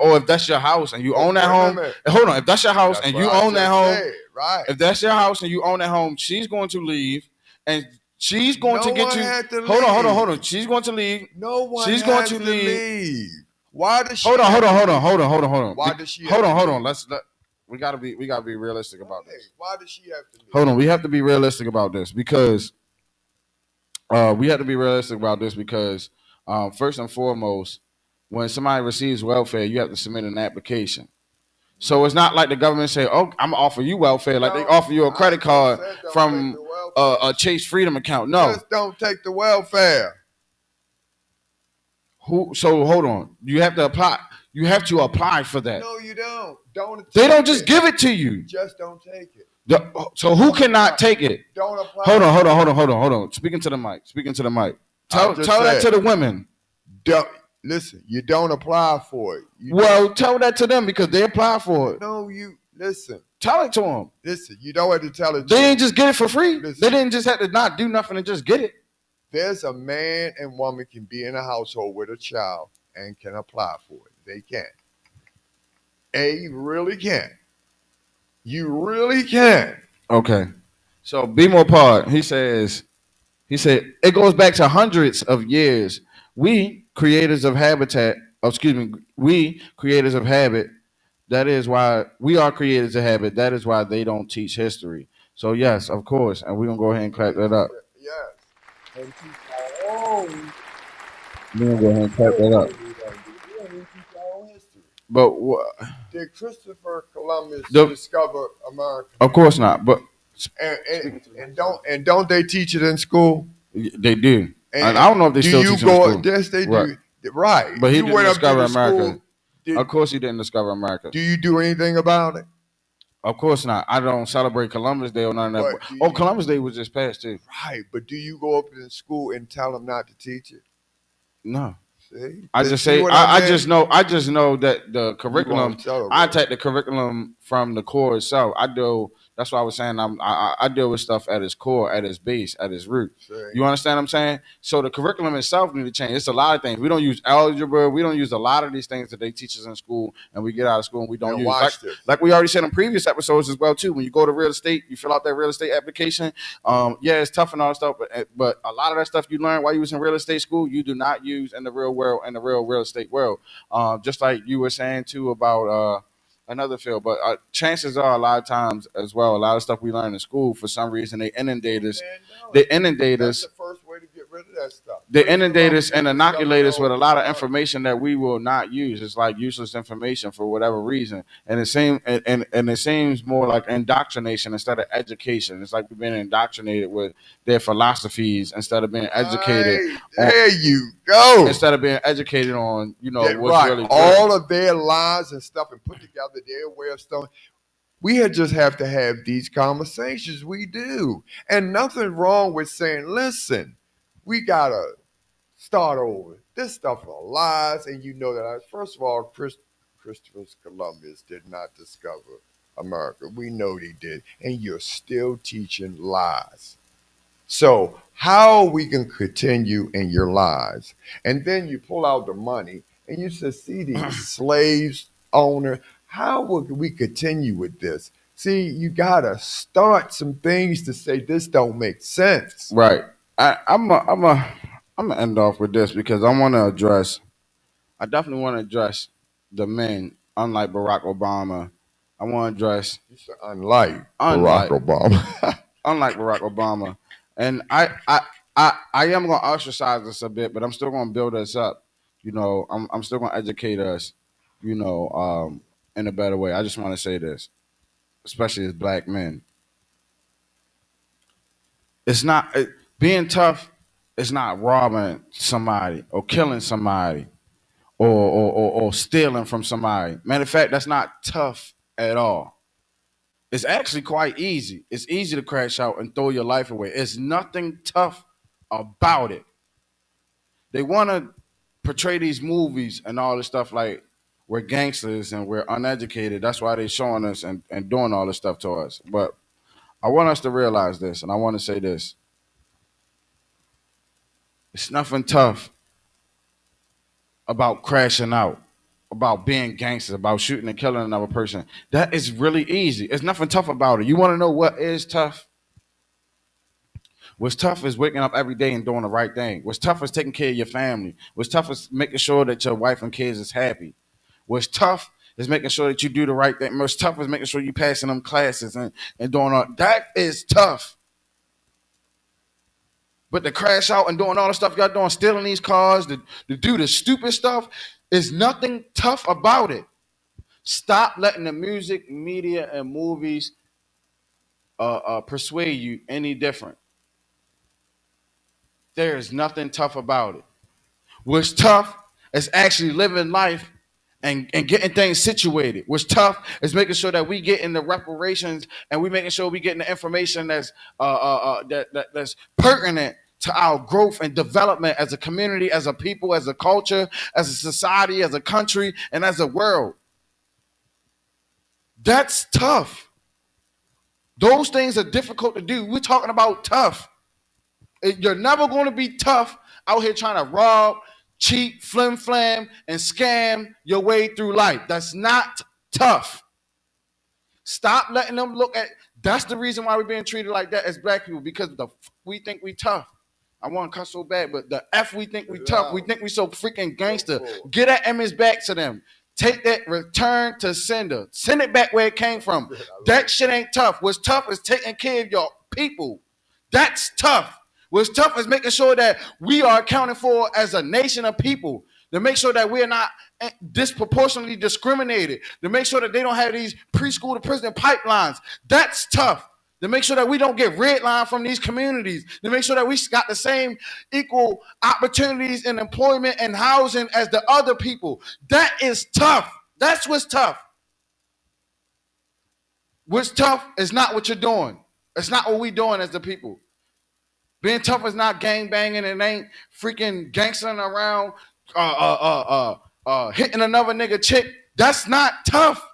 Or if that's your house and you own that Wait a home, minute. hold on. If that's your house That's and what you I own that just home, said, right? if that's your house and you own that home, she's going to leave and she's going to No get one you. had to Hold leave. on. She's going to leave. No one She's going has to to leave. leave. Why does she? Hold on. have to leave? Hold on. Why does she? Hold have on. to leave? We gotta be realistic about Hey, this. why does she have to leave? Hold on. We have to be realistic about this because we have to be realistic about this because first and foremost, when somebody receives welfare, you have to submit an application. So it's not like the government say, "Oh, I'm gonna offer you welfare," like they No, offer you a I credit just card said don't take from the welfare. a Chase Freedom account. No. Just don't take the welfare. Who? So hold on. You have to apply. You have to apply for that. No, you don't. Don't They take don't just it. give it to you. Just don't take it. So who Don't cannot apply. take it? Don't apply. Hold on. Speaking to the mic. Speaking to the mic. Tell that to the women. Listen, you don't apply for it. Tell that to them because they apply for it. No, you listen. Tell it to them. Listen, you don't have to tell it. They didn't just get it for free. Listen. They didn't just have to not do nothing and just get it. There's a man and woman can be in a household with a child and can apply for it. They can. You really can. You really can. Okay. So BMore4Real, he said it goes back to hundreds of years. We creators of habitat, we creators of habit. That is why we are creators of habit. That is why they don't teach history. So yes, of course, and we're gonna go ahead and clap that up. Yes. And teach our own. We're gonna go ahead and clap that up. We don't even teach our own history. But Did Christopher Columbus discover America? Of course not. But and don't they teach it in school? They do. And I don't know if they do still you teach it in go? school. Yes, they Right. do. Right. But he you didn't went up to discover the America. school. Of course, he didn't discover America. Do you do anything about it? Of course not. I don't celebrate Columbus Day or none of that. Columbus Day was just passed too. Right, but do you go up to the school and tell them not to teach it? No. See? I just say I just know that the curriculum. I take the curriculum from the core itself. I do. That's why I was saying I deal with stuff at its core, at its base, at its root. See? You understand what I'm saying? So the curriculum itself need to change. It's a lot of things. We don't use algebra. We don't use a lot of these things that they teach us in school, and we get out of school and we don't use. Like we already said in previous episodes as well too. When you go to real estate, you fill out that real estate application. Yeah, it's tough and all that stuff, but a lot of that stuff you learn while you was in real estate school, you do not use in the real world, in the real estate world. Just like you were saying too about another field, but chances are a lot of times as well, a lot of stuff we learn in school for some reason they inundate us. They inundate us. That's the first way to get rid of that stuff. They inundate us and inoculate us with a lot of information that we will not use. It's like useless information for whatever reason, and it seems more like indoctrination instead of education. It's like we've been indoctrinated with their philosophies instead of being educated. There you go. Instead of being educated on, what's really good. All of their lies and stuff and put together their way of stuff. We just have to have these conversations. We do. And nothing wrong with saying, listen, we got to start over. This stuff are lies. And you know that. First of all, Christopher Columbus did not discover America. We know he did. And you're still teaching lies. So how we can continue in your lies? And then you pull out the money and you say, see these slaves owner. How will we continue with this? See, you gotta start some things to say this don't make sense. Right. I'm gonna end off with this because I definitely want to address the men. Unlike Barack Obama, I want to address unlike Barack Obama. Unlike Barack Obama, and I am gonna ostracize us a bit, but I'm still gonna build us up. I'm still gonna educate us. In a better way. I just want to say this, especially as black men. It's not being tough. It's not robbing somebody or killing somebody or stealing from somebody. Matter of fact, that's not tough at all. It's actually quite easy. It's easy to crash out and throw your life away. It's nothing tough about it. They want to portray these movies and all this stuff like we're gangsters and we're uneducated. That's why they're showing us and doing all this stuff to us. But I want us to realize this, and I want to say this. It's nothing tough about crashing out, about being gangsters, about shooting and killing another person. That is really easy. There's nothing tough about it. You want to know what is tough? What's tough is waking up every day and doing the right thing. What's tough is taking care of your family. What's tough is making sure that your wife and kids is happy. What's tough is making sure that you do the right thing. What's tough is making sure you passing them classes and doing all that is tough. But to crash out and doing all the stuff y'all doing, stealing these cars, to do the stupid stuff, is nothing tough about it. Stop letting the music, media, and movies persuade you any different. There is nothing tough about it. What's tough is actually living life and getting things situated. What's tough is making sure that we get in the reparations and we making sure we getting the information that's pertinent to our growth and development as a community, as a people, as a culture, as a society, as a country, and as a world. That's tough. Those things are difficult to do. We're talking about tough. You're never going to be tough out here trying to rob, cheat, flim flam, and scam your way through life. That's not tough. Stop letting them look at. That's the reason why we're being treated like that as black people, because we think we tough. I want to cuss so bad, but the F we think we tough. We think we so freaking gangster. Get that image back to them. Take that return to sender. Send it back where it came from. That shit ain't tough. What's tough is taking care of your people. That's tough. What's tough is making sure that we are accounted for as a nation of people. To make sure that we're not disproportionately discriminated. To make sure that they don't have these preschool to prison pipelines. That's tough. To make sure that we don't get redlined from these communities. To make sure that we got the same equal opportunities in employment and housing as the other people. That is tough. That's what's tough. What's tough is not what you're doing. It's not what we're doing as the people. Being tough is not gang banging. It ain't freaking gangstering around, hitting another nigga chick. That's not tough.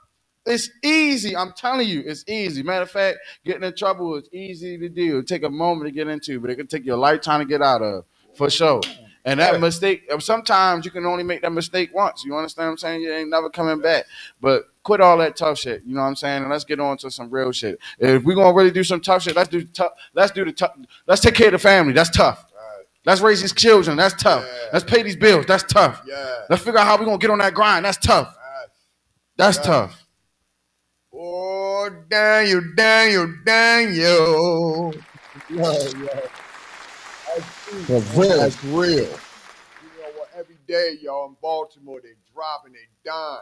It's easy. I'm telling you, it's easy. Matter of fact, getting in trouble is easy to do. It take a moment to get into, but it can take you a lifetime to get out of, for sure. And that mistake, sometimes you can only make that mistake once. You understand what I'm saying? You ain't never coming back. But quit all that tough shit. You know what I'm saying? And let's get on to some real shit. If we're gonna really do some tough shit, let's take care of the family. That's tough. Let's raise these children. That's tough. Yeah. Let's pay these bills. That's tough. Yeah. Let's figure out how we're gonna get on that grind. That's tough. That's tough. Oh, Daniel. Yeah. That's real. You know what? Every day, y'all in Baltimore, they dropping, they dying.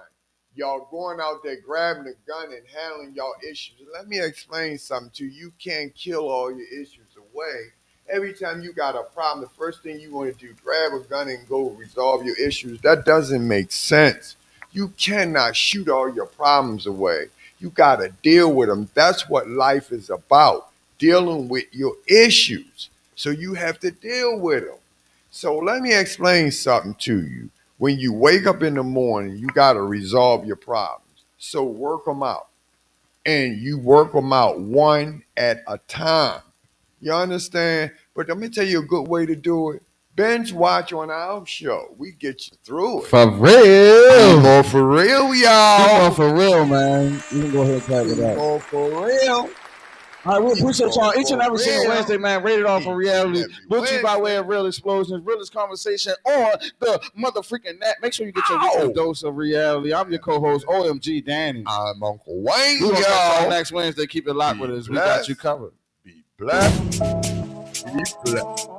Y'all going out there grabbing a gun and handling y'all issues. Let me explain something to you. You can't kill all your issues away. Every time you got a problem, the first thing you want to do, grab a gun and go resolve your issues. That doesn't make sense. You cannot shoot all your problems away. You got to deal with them. That's what life is about, dealing with your issues. So you have to deal with them. So let me explain something to you. When you wake up in the morning, you got to resolve your problems. So work them out. And you work them out one at a time. You understand? But let me tell you a good way to do it. Binge watch on our show. We get you through it. For real. BMore4Real, y'all. BMore4Real, man. You can go ahead and clap it up. BMore4Real. All right, we appreciate y'all each and every single Wednesday, man. Rated R for reality. Brought to you by way of Real Explosions, realest conversation on the motherfucking net. Make sure you get your weekly dose of reality. I'm your co-host, OMG Danny. I'm Uncle Wayne, y'all. y'all. Next Wednesday, keep it locked with us. We got you covered. Be blessed. Be blessed.